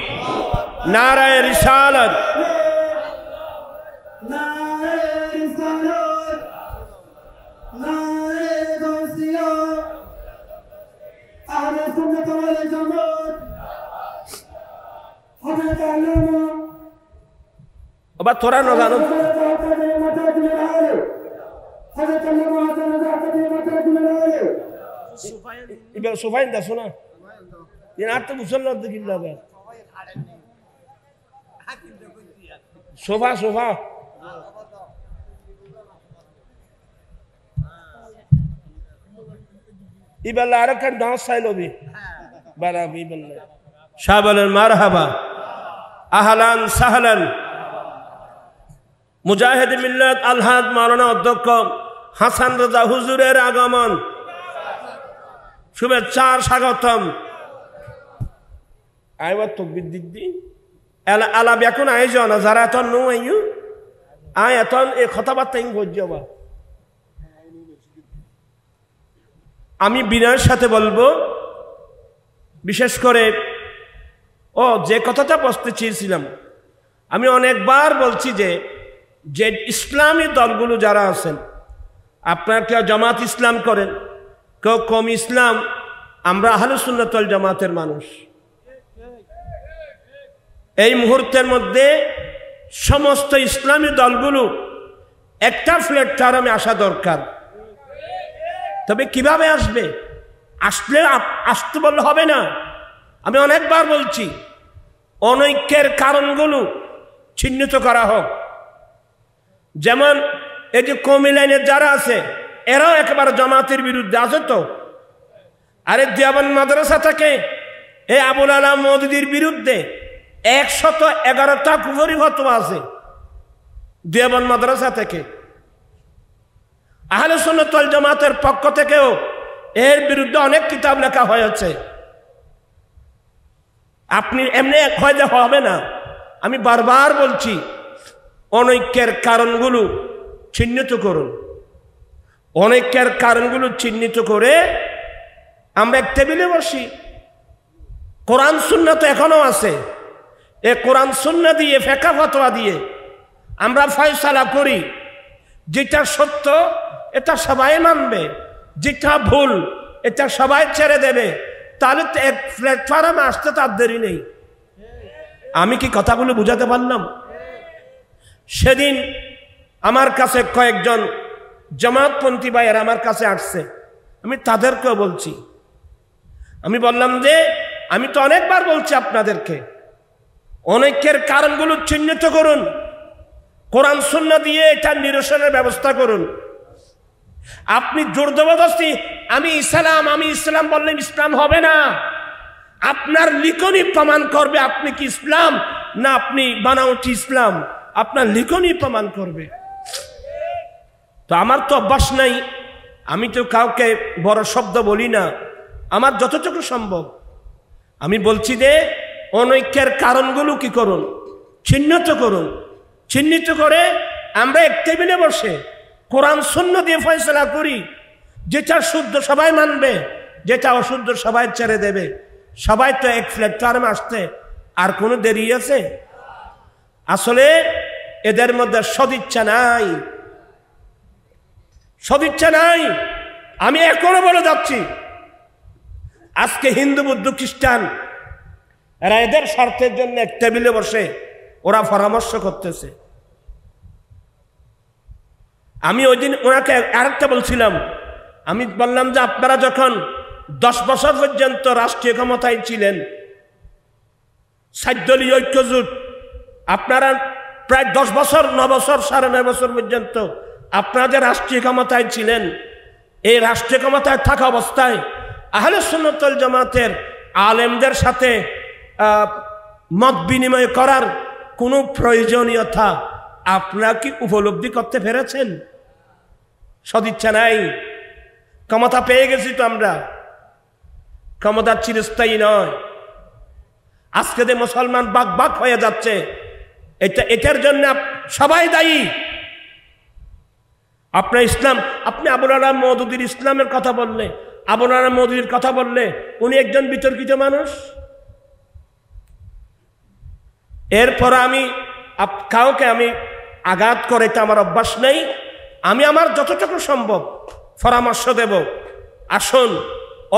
নারায়ে রিসালাত আবার তোরা না জানো সোফাইন দা শোনা আর তো মুসল্লার দিকে যাবে সোফা সোফা ইবেলা আর একটা ডান্স চাই লবি বারাবি বললে শাহ বলেন মারহাবা আহলান সাহলান মুজাহিদ মিল্লাত আলহাদ মাওলানা অধ্যক্ষ হাসান রাজা হুজুরের আগমন শুভেচ্ছার স্বাগতম আইবার তকবীর দিদি আলাপ এখন আয়োজন যারা এত নো আইয়ু আয় এত এই কথাবার্তা গজ্জবা আমি বিনয়ের সাথে বলবো বিশেষ করে যে কথাটা বলতে চেয়েছিলাম আমি অনেকবার বলছি যে ইসলামী দলগুলো যারা আছেন আপনারা কেউ জামাত ইসলাম করেন কেউ কম ইসলাম আমরা আহলুস সুন্নাত ওয়াল জামাতের মানুষ এই মুহূর্তের মধ্যে সমস্ত ইসলামী দলগুলো একটা প্ল্যাটফর্মে আসা দরকার তবে কিভাবে আসবে আসতে বললে হবে না আমি অনেকবার বলছি অনৈক্যের কারণগুলো চিহ্নিত করা হোক যেমন এই যে কওমি লাইনের যারা আছে এরাও একেবারে জামাতের বিরুদ্ধে আছে তো আরে দেওবন্দ মাদ্রাসা থেকে এই আবুল আলা মওদুদির বিরুদ্ধে 111টা কুফরি ফতোয়া আছে দেওবন্দ মাদ্রাসা থেকে আহলে সুন্নাত ওয়াল জামাতের পক্ষ থেকেও এর বিরুদ্ধে অনেক কিতাব লেখা হয়েছে আপনি এমনি হয়ে হবে না আমি বারবার বলছি অনৈক্যের কারণগুলো চিহ্নিত করুন অনৈক্যের কারণগুলো চিহ্নিত করে আমরা এক টেবিলে বসি কোরআন সুন্নাহ তো এখনো আছে এই কোরআন সুন্নাহ দিয়ে ফিকহ ফতোয়া দিয়ে আমরা ফয়সালা করি যেটা সত্য এটা সবাই মানবে যেটা ভুল এটা সবাই ছেড়ে দেবে তাহলে তো এক প্ল্যাটফর্মে আসতে তার দেরি নেই আমি কি কথাগুলো বুঝাতে পারলাম সেদিন আমার কাছে কয়েকজন জামাতপন্থী ভাইয়ের আমার কাছে আসছে আমি তাদেরকেও বলছি আমি বললাম যে আমি তো অনেকবার বলছি আপনাদেরকে অনৈক্যের কারণগুলো চিহ্নিত করুন কোরআন সুন্নাহ দিয়ে এটা নিরসনের ব্যবস্থা করুন আপনি জোর জবরদস্তি আমি ইসলাম বললেন ইসলাম হবে না আপনার লিখনই প্রমাণ করবে আপনি কি ইসলাম না আপনি বানাওটি ইসলাম আপনার লিখনই প্রমাণ করবে তো আমার তো অভ্যাস নাই আমি তো কাউকে বড় শব্দ বলি না আমার যতটুকু সম্ভব আমি বলছি যে অনৈক্যের কারণগুলো কি করুন চিহ্নিত করুন চিহ্নিত করে আমরা এক টেবিলে বসে কোরআন সুন্নাহ দিয়ে ফয়সালা করি যেটা শুদ্ধ সবাই মানবে যেটা অশুদ্ধ সবাই ছেড়ে দেবে সবাই তো এক প্ল্যাটফর্মে আসতে আর কোনো দেরি আছে আসলে এদের মধ্যে সদিচ্ছা নাই আমি এখনো বলে যাচ্ছি আজকে হিন্দু বৌদ্ধ খ্রিস্টান এরা এদের স্বার্থের জন্য এক টেবিলে বসে ওরা পরামর্শ করতেছে আমি ওই দিন ওনাকে আরেকটা বলছিলাম আমি বললাম যে আপনারা যখন 10 বছর পর্যন্ত রাষ্ট্রীয় ক্ষমতায় ছিলেন 7 দলীয় ঐক্যজোট আপনারা প্রায় 10 বছর 9 বছর 9.5 বছর পর্যন্ত আপনারা যে রাষ্ট্রীয় ক্ষমতায় ছিলেন এই রাষ্ট্রীয় ক্ষমতায় থাকা অবস্থায় আহলে সুন্নাত ওয়াল জামাতের আলেমদের সাথে মত বিনিময় করার কোনো প্রয়োজনীয়তা আপনারা কি উপলব্ধি করতে পেরেছেন সদিচ্ছা নাই ক্ষমতা পেয়ে গেছি তো আমরা ক্ষমতা চিরস্থায়ী নয় আজকে যে মুসলমান বাক হয়ে যাচ্ছে এটার জন্য সবাই দায়ী আপনার ইসলাম, আপনি আবুল আলাম মওদুদীর ইসলামের কথা বললে, আবুল আলাম মওদুদীর কথা বললে উনি একজন বিতর্কিত মানুষ। এরপর আমি কাউকে আমি আঘাত করে এটা আমার অভ্যাস নেই। আমি আমার যতটুকু সম্ভব পরামর্শ দেব। আসুন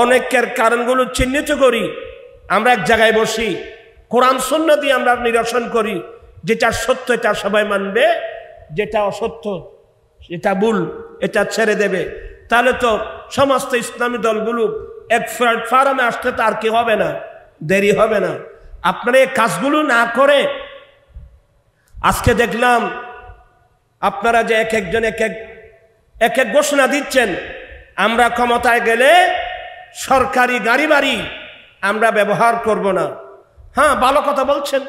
অনেকের কারণগুলো চিহ্নিত করি, আমরা এক জায়গায় বসি, কোরআন সুন্নাহ দিয়ে আমরা নিরসন করি। যেটা সত্য এটা সবাই মানবে, যেটা অসত্য, এটা ভুল, এটা ছেড়ে দেবে। তাহলে তো সমস্ত ইসলামী দলগুলো এক প্ল্যাটফর্মে আসতে তো আর কি হবে না, দেরি হবে না। আপনারা এই কাজগুলো না করে আজকে দেখলাম আপনারা যে এক একজন এক এক ঘোষণা দিচ্ছেন, আমরা ক্ষমতায় গেলে সরকারি গাড়ি বাড়ি আমরা ব্যবহার করব না। হ্যাঁ, ভালো কথা বলছেন,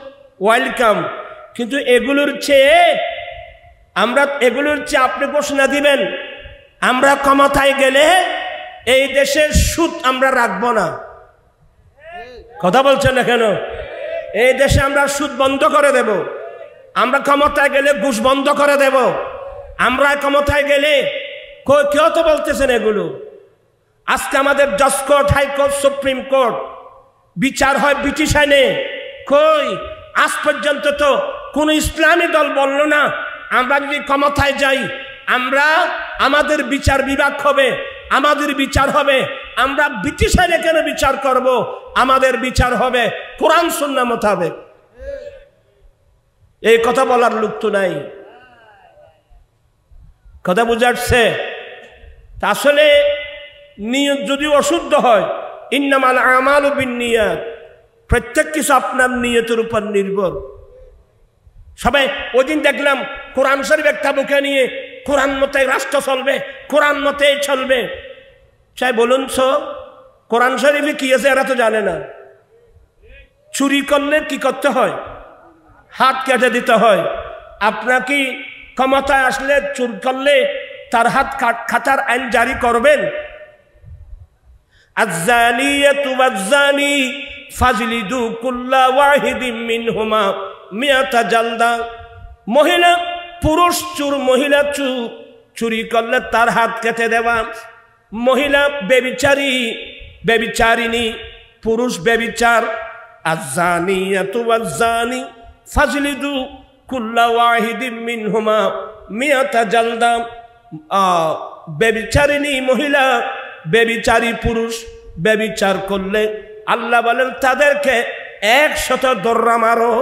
ওয়েলকাম। কিন্তু এগুলোর চেয়ে আপনি ঘোষণা দিবেন আমরা ক্ষমতায় গেলে এই দেশের সুদ আমরা রাখবো না। কথা বলছেন না কেন? এই দেশে আমরা সুদ বন্ধ করে দেব, আমরা ক্ষমতায় গেলে ঘুষ বন্ধ করে দেব, আমরা ক্ষমতায় গেলে কেউ তো বলতেছেন এগুলো। আজকে আমাদের জজ কোর্ট, হাইকোর্ট, সুপ্রিম কোর্ট বিচার হয় ব্রিটিশ আইনে। কই আজ পর্যন্ত তো কোন ইসলামী দল বলল না আমরা যদি ক্ষমতায় যাই আমরা আমাদের বিচার বিভাগ হবে, আমাদের বিচার হবে, আমরা ব্রিটিশ আইনে কেন বিচার করব, আমাদের বিচার হবে কোরআন সুন্নাহ মোতাবেক। এই কথা বলার লোক তো নাই। কথা বুঝাচ্ছে? আসলে নিয়ত যদি অশুদ্ধ হয়, ইন্নামাল আমালু বিন্নিয়াত, প্রত্যেক কিছু আপনার নিয়তের উপর নির্ভর। সবাই ওই দিন দেখলাম কোরআন শরীফ একটা বুকে নিয়ে কোরআন মতে রাষ্ট্র চলবে, কোরআন মতে চলবে। চাই বলুন তো কোরআন শরীফে কি আছে এরা তো জানে না। চুরি করলে কি করতে হয়? হাত কেটে দিতে হয়। আপনাকে ক্ষমতায় আসলে চুর করলে তার হাত কাটার আইন জারি করবেন? আয-যানিয়াতু ওয়াজ-যানি ফাজলিদু কুল্লা ওয়াহিদিম মিনহুমা মিয়াতা জালদা। মহিলা পুরুষ চুর, মহিলা চুরি করলে তার হাত কেটে দেওয়া। মহিলা ব্যভিচারী, ব্যভিচারিণী, পুরুষ ব্যভিচার। আয-যানিয়াতু ওয়াজ-যানি ফাজলিদু কুল্লা ওয়াহিদিম মিনহুমা মিয়াতা জালদা। ব্যভিচারিণী মহিলা, ব্যভিচারী পুরুষ ব্যভিচার করলে আল্লাহ বলেন তাদেরকে 100 দর্রা মারো।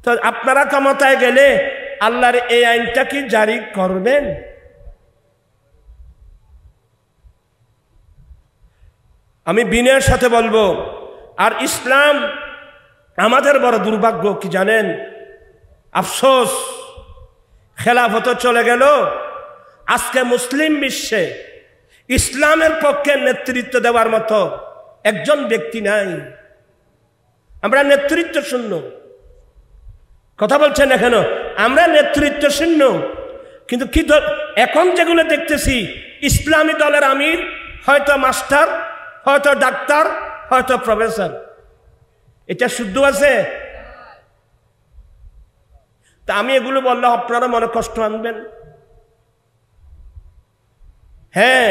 তো আপনারা ক্ষমতায় গেলে আল্লাহর এই আইনটা কি জারি করবেন? আমি বিনয়ের সাথে বলবো। আর ইসলাম আমাদের বড় দুর্ভাগ্য কি জানেন? আফসোস, খেলাফত চলে গেল। আজকে মুসলিম বিশ্বে ইসলামের পক্ষে নেতৃত্ব দেওয়ার মতো একজন ব্যক্তি নাই। আমরা নেতৃত্ব শূন্য। কথা বলছেন না কেন? আমরা নেতৃত্ব শূন্য। কিন্তু কি এখন যেগুলো দেখতেছি, ইসলামী দলের আমির হয়তো মাস্টার, হয়তো ডাক্তার, হয়তো প্রফেসর। এটা শুদ্ধ আছে? তা আমি এগুলো বললে আপনারা মনে কষ্ট আনবেন। হ্যাঁ,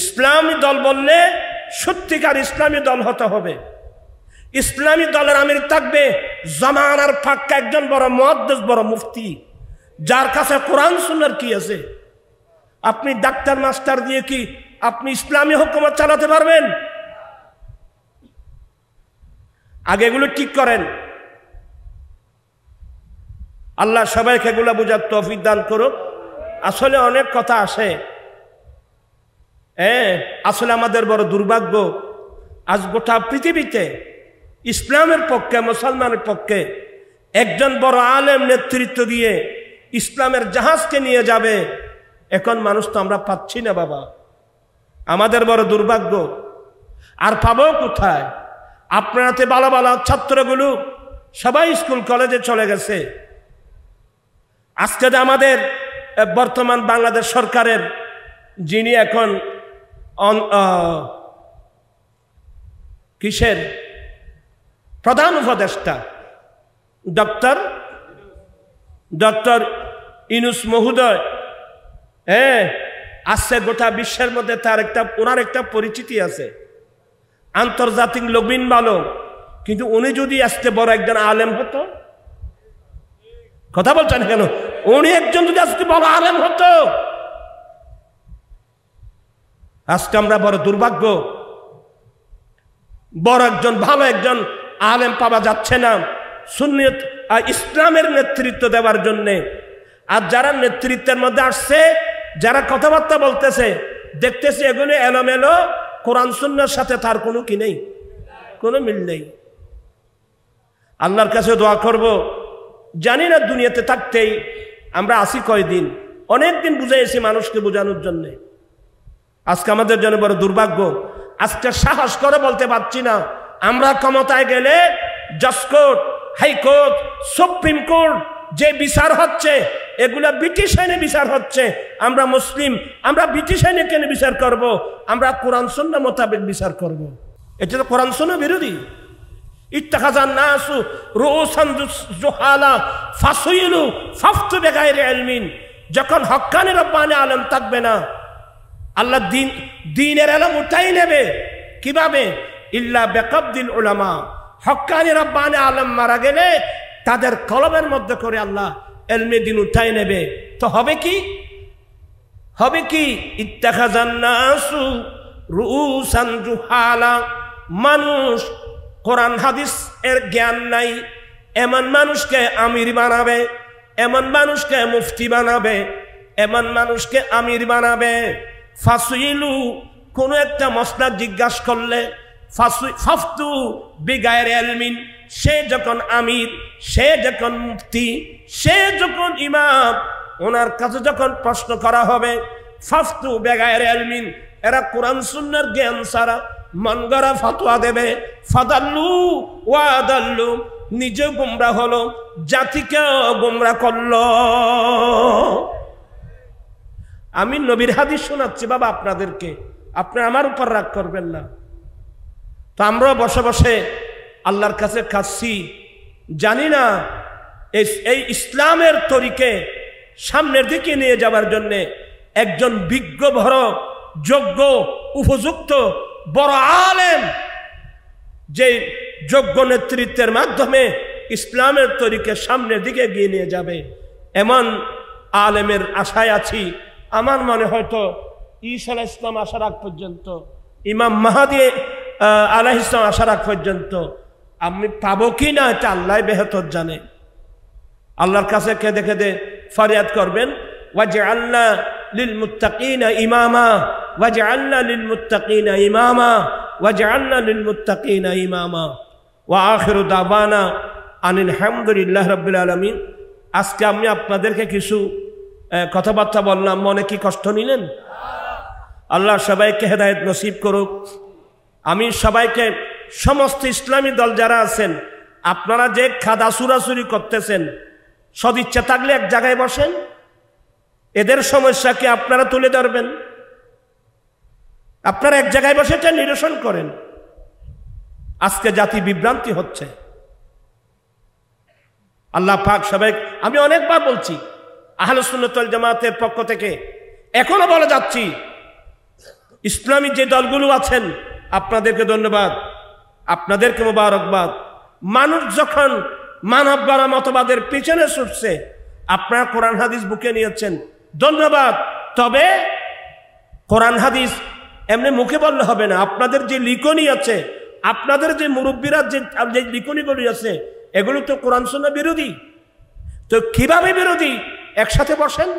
ইসলামী দল বললে সত্যিকার ইসলামী দল হতে হবে। ইসলামী দলের আমির থাকবে জামানার ফাক্কা একজন বড় মুহাদ্দিস, বড় মুফতি, যার কাছে কোরআন সুন্নাহর কি আছে। আপনি ডাক্তার মাস্টার দিয়ে কি আপনি ইসলামী হুকুমত চালাতে পারবেন? আগে এগুলো ঠিক করেন। আল্লাহ সবাইকে এগুলো বোঝার তৌফিক দান করুক। আসলে অনেক কথা আসে। আসলে আমাদের বড় দুর্ভাগ্য, আজ গোটা পৃথিবীতে ইসলামের পক্ষে, মুসলমানের পক্ষে একজন বড় আলেম নেতৃত্ব দিয়ে ইসলামের জাহাজকে নিয়ে যাবে, এখন মানুষ তো আমরা পাচ্ছি না বাবা। আমাদের বড় দুর্ভাগ্য। আর পাবো কোথায়? আপনারাতে ভালো ভালো ছাত্রগুলো সবাই স্কুল কলেজে চলে গেছে। আজকে যে আমাদের বর্তমান বাংলাদেশ সরকারের যিনি এখন কিসের প্রধান উপদেষ্টা, ডক্টর ইউনূস মহোদয়, হ্যাঁ, আসছে গোটা বিশ্বের মধ্যে ওনার একটা পরিচিতি আছে, আন্তর্জাতিক লবিন ভালো, কিন্তু উনি যদি আজকে বড় একজন আলেম হতো, কথা বলছেন কেন, উনি একজন যদি আজকে বড় আলেম হতো, আজকে আমরা বড় দুর্ভাগ্য, বড় একজন ভালো একজন আলেম পাওয়া যাচ্ছে না সুন্নিয়ত আর ইসলামের নেতৃত্ব দেওয়ার জন্যে। আর যারা নেতৃত্বের মধ্যে আসছে, যারা কথাবার্তা বলতেছে, দেখতেছে এগুলো এলোমেলো, কোরআন সুন্নাহর সাথে তার কোনো কি নেই, কোনো মিল নেই। আল্লাহর কাছে দোয়া করব, জানি না দুনিয়াতে থাকতেই আমরা আসি কয়দিন, অনেকদিন বুঝাইছি মানুষকে বোঝানোর জন্যে। আজকে আমাদের জন্য বড় দুর্ভাগ্য, আজকে সাহস করে বলতে পারছি না আমরা ক্ষমতায় গেলে জজকোর্ট, হাইকোর্ট, সুপ্রিম কোর্ট যে বিচার হচ্ছে এগুলা ব্রিটিশ আইনে বিচার হচ্ছে, আমরা মুসলিম, আমরা ব্রিটিশ আইনে কেন বিচার করব? আমরা কোরআন সুন্নাহ মোতাবেক বিচার করব। এটা তো কোরআন সুন্নাহ বিরোধী। ইত্তাখাযান নাসু রুউসান জুহালা ফাসইলু ফাফতু বিগাইরি ইলমিন। যখন হক্কানি রব্বানি আলেম থাকবে না, আল্লাহ দ্বীনের ইলম উঠাই নেবে। কিভাবে? ইল্লা বিকাবদিল উলামা। হক্কানি রব্বানি আলেম মারা গেলে তাদের কলমের মধ্যে করে আল্লাহ ইলমে দ্বীন উঠাই নেবে। তো হবে কি? হবে কি? ইত্তাখাযান নাসু রুউসান জুহালা। মানুষ কোরআন হাদিস এর জ্ঞান নাই, এমন মানুষকে আমির বানাবে, এমন মানুষকে মুফতি বানাবে, এমন মানুষকে আমির বানাবে। ফাসইলু, কোন একটা মসলা জিজ্ঞাসা করলে, ফাফতু বিগাইরি ইলমিন, সে যখন আমির, সে যখন মুফতি, সে যখন ইমাম, ওনার কাছে যখন প্রশ্ন করা হবে, ফাফতু বিগাইরি ইলমিন, এরা কোরআন সুন্নাহর জ্ঞান ছাড়া মন গড়া ফতোয়া দেবে। ফাদাল্লু ওয়া আদাল্লু, নিজে গুমরা হলো, জাতিকেও গুমরা করলো। আমি নবীর হাদিস শোনাচ্ছি বাবা আপনাদেরকে, আপনি আমার উপর রাগ করবেন না। তো আমরা বসে বসে আল্লাহর কাছে কাঁদছি, জানি না এই ইসলামের তরিকে সামনের দিকে নিয়ে যাওয়ার জন্য একজন বিজ্ঞ, বড় যোগ্য, উপযুক্ত বড় আলেম, যে যোগ্য নেতৃত্বের মাধ্যমে ইসলামের তরিকে সামনের দিকে এগিয়ে নিয়ে যাবে, এমন আলেমের আশায় আছি। আমার মনে হয়তো ঈসা আলাইহিস সালাম আসার আগ পর্যন্ত, ইমাম মাহদী আলাইহিস সালাম আসার আগ পর্যন্ত আমি পাবো কি না এটা আল্লাহ বেহতর জানে। আল্লাহর কাছে কেঁদে কেঁদে ফরিয়াদ করবেন, ওয়াজআলনা লিল মুত্তাকিনা ইমামা, ওয়াজআলনা লিল মুত্তাকিনা ইমামা, ওয়াজআলনা লিল মুত্তাকিনা ইমামা। ওয়া আখিরু দাওয়ানা আনিল হামদুলিল্লাহি রাব্বিল আলামিন। আজকে আমি আপনাদেরকে কিছু কথাবার্তা বললাম, মনে কি কষ্ট নিলেন? আল্লাহ সবাইকে হেদায়েত নসিব করুক। আমি সবাইকে, সমস্ত ইসলামী দল যারা আছেন, আপনারা যে খাদা চুরাচুরি করতেছেন, সদিচ্ছা থাকলে এক জায়গায় বসেন, এদের সমস্যাকে আপনারা তুলে ধরবেন, আপনারা এক জায়গায় বসে এটা নিরসন করেন। আজকে জাতি বিভ্রান্তি হচ্ছে। আল্লাহ পাক সবাই, আমি অনেকবার বলছি আহলে সুন্নাত ওয়াল জামাতের পক্ষ থেকে, এখনো বলে যাচ্ছি, ইসলামী যে দলগুলো আছেন আপনাদেরকে ধন্যবাদ, আপনাদেরকে মোবারকবাদ। মানুষ যখন মানব গড়া মতবাদের পিছনে ছুটছে, আপনারা কোরআন হাদিস বুকে নিয়েছেন, ধন্যবাদ। তবে কোরআন হাদিস এমনি মুখে বললে হবে না, আপনাদের যে লিখনি আছে, আপনাদের যে মুরব্বীরা যে লিখনিগুলি আছে, এগুলো তো কোরআন সুন্নাহ বিরোধী। তো কিভাবে বিরোধী? একসাথে বসেন,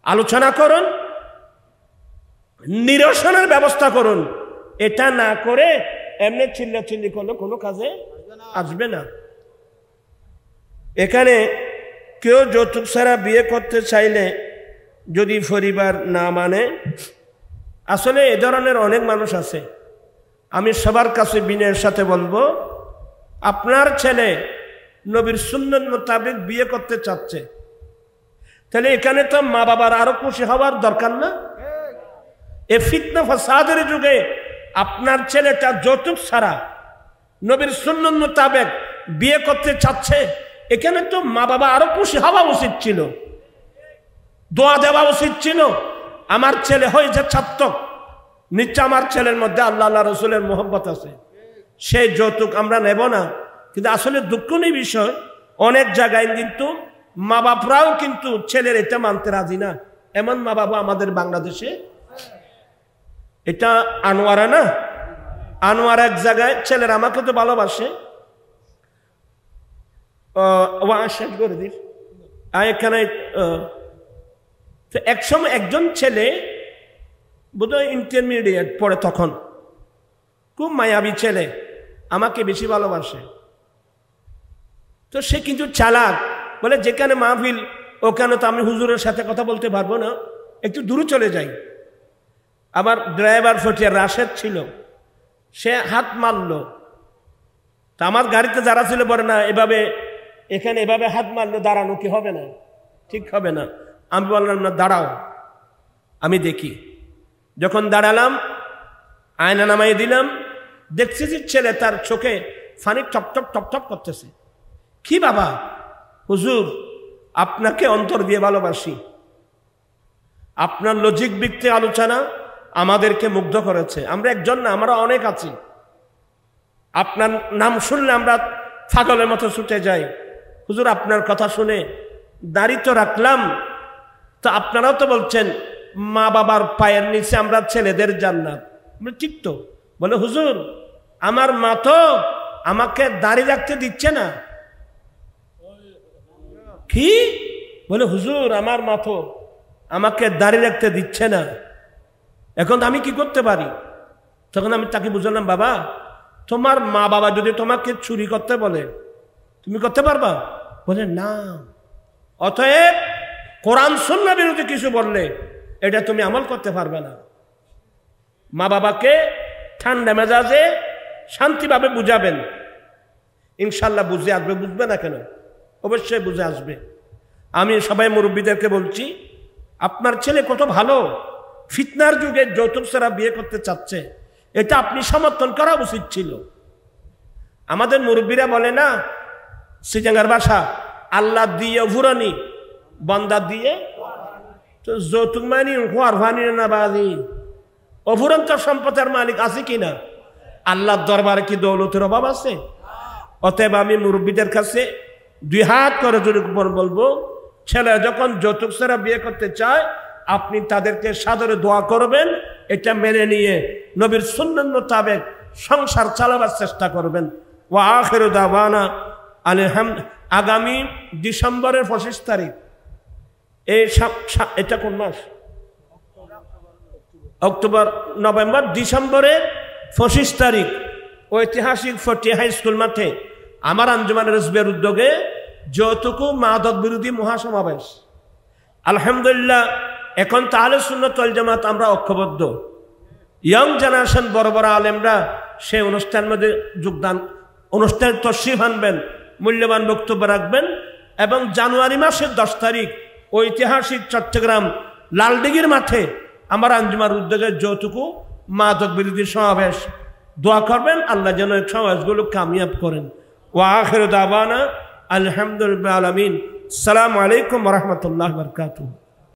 আলোচনা করুন, নিরসনের ব্যবস্থা করুন। এটা না করে এমনি চিল্লাচিল্লি করলে কোনো কাজে আসবে না। এখানে কেউ যৌতুক ছাড়া বিয়ে করতে চাইলে যদি পরিবার না মানে, আসলে এ ধরনের অনেক মানুষ আছে। আমি সবার কাছে বিনয়ের সাথে বলবো, আপনার ছেলে নবীর সুন্নাত মোতাবেক বিয়ে করতে চাচ্ছে, তাহলে এখানে তো মা বাবার আরো খুশি হওয়ার দরকার না? এ ফিতনা ফাসাদের যুগে আপনার ছেলেটা যৌতুক ছাড়া নবীর সুন্নাত মোতাবেক বিয়ে করতে চাচ্ছে, এখানে তো মা বাবা আরো খুশি হওয়া উচিত ছিল। দোয়া দেওয়া উচিত ছিল আমার ছেলে হয়েছে ছাত্রক, নিশ্চয় আমার ছেলের মধ্যে আল্লাহ আল্লাহ রসুলের মোহব্বত আছে, সেই যৌতুক আমরা নেব না। কিন্তু আসলে দুঃখনীয় বিষয়, অনেক জায়গায় কিন্তু মা বাপরাও কিন্তু ছেলের এটা মানতে রাজি না। এমন মা বাবা আমাদের বাংলাদেশে, এটা আনোয়ারা না, আনোয়ারা এক জায়গায় ছেলের আমাকে তো ভালোবাসে, করে দিস এখানে। একসময় একজন ছেলে বোধহয় ইন্টারমিডিয়েট পড়ে, তখন খুব মায়াবী ছেলে, আমাকে বেশি ভালোবাসে। তো সে কিন্তু চালাক, বলে যেখানে মাহফিল ওখানে তো আমি হুজুরের সাথে কথা বলতে পারবো না, একটু দূরে চলে যাই। আবার ড্রাইভার ফটিয়া রাশেদ ছিল, সে হাত মারল। তা আমার গাড়িতে যারা ছিল বলে না, এভাবে এখানে এভাবে হাত মারলে দাঁড়ানো কি হবে না, ঠিক হবে না। আমি বললাম না, দাঁড়াও আমি দেখি। যখন দাঁড়ালাম, আয়না নামাই দিলাম, দেখছি যে ছেলে তার চোখে funny top top top top করতেছে। কি বাবা? হুজুর আপনাকে অন্তর দিয়ে ভালোবাসি, আপনার লজিক ভিত্তিক আলোচনা আমাদেরকে মুগ্ধ করেছে। আমরা একজন না, আমরা অনেক আছি। আপনার নাম শুনলে আমরা পাগলের মতো ছুটে যাই। হুজুর আপনার কথা শুনে দাড়ি তো রাখলাম, তো আপনারাও তো বলছেন মা বাবার পায়ের নিচে আমরা ছেলেদের জান্নাত। ঠিক তো? বলে হুজুর আমার মা তো আমাকে দাড়ি রাখতে দিচ্ছে না। কি বলে? হুজুর আমার মা তো আমাকে দাড়ি রাখতে দিচ্ছে না, এখন আমি কি করতে পারি? তখন আমি তাকে বুঝলাম, বাবা তোমার মা বাবা যদি তোমাকে চুরি করতে বলে তুমি করতে পারবা? বলে না। অতএব কোরআন সুন্নাহ বিরোধী কিছু বললে এটা তুমি আমল করতে পারবে না। মা বাবাকে ঠান্ডা মেজাজে শান্তিভাবে বুঝাবেন, ইনশাল্লাহ বুঝে আসবে। বুঝবে না কেন? অবশ্যই বুঝে আসবে। আমি সবাই মুরব্বীদেরকে বলছি, আপনার ছেলে কত ভালো, ফিতনার যুগে যৌতুক ছাড়া বিয়ে করতে চাচ্ছে, এটা আপনি সমর্থন করা উচিত ছিল। আমাদের মুরব্বীরা বলে না, সিজাঙ্গার ভাষা, আল্লাহ দিয়ে ভুরানি বন্দা দিয়ে তো যৌতুক মানি হওয়ার ভানি না বাজি। অভুরন্ত সম্পদের মালিক আছে কিনা? আল্লাহর দরবারে কি দৌলতের অভাব আছে? অতএব আমি মুরব্বীদের কাছে দুই হাত করে জোরে বলবো, ছেলে যখন যৌতুক ছাড়া বিয়ে করতে চায় আপনি তাদেরকে সাদরে দোয়া করবেন, এটা মেনে নিয়ে নবীর সুন্নাহ মোতাবেক সংসার চালাবার চেষ্টা করবেন। ওয়া আখিরু দাওয়ানা আগামী ডিসেম্বরের 25 তারিখ, এটা কোন মাস? অক্টোবর, নভেম্বর, ডিসেম্বরের 25 তারিখ ঐতিহাসিক ফটিয়া হাই স্কুল মাঠে আমার আঞ্জুমানের হিজবের উদ্যোগে যৌতুক মাদক বিরোধী মহাসমাবেশ। আলহামদুলিল্লাহ এখন তো আহলে সুন্নাত ওয়াল জামাত আমরা ঐক্যবদ্ধ। ইয়ং জেনারেশন বড় বড় আলেমরা সেই অনুষ্ঠানের মধ্যে যোগদান, অনুষ্ঠানে তশরিফ আনবেন, মূল্যবান বক্তব্য রাখবেন। এবং জানুয়ারি মাসের 10 তারিখ ঐতিহাসিক চট্টগ্রাম লালদিঘির মাঠে আমার আঞ্জুমার উদ্যোগে যৌতুক মাদক বিরোধী সমাবেশ। দোয়া করবেন আল্লাহ যেন এই সমাবেশগুলো কামিয়াব করেন। ওয়া আখিরু দাওয়ানা আলহামদুলিল্লাহি রাব্বিল আলামিন। আসসালামু আলাইকুম ওয়া রাহমাতুল্লাহি ওয়া বারাকাতুহু।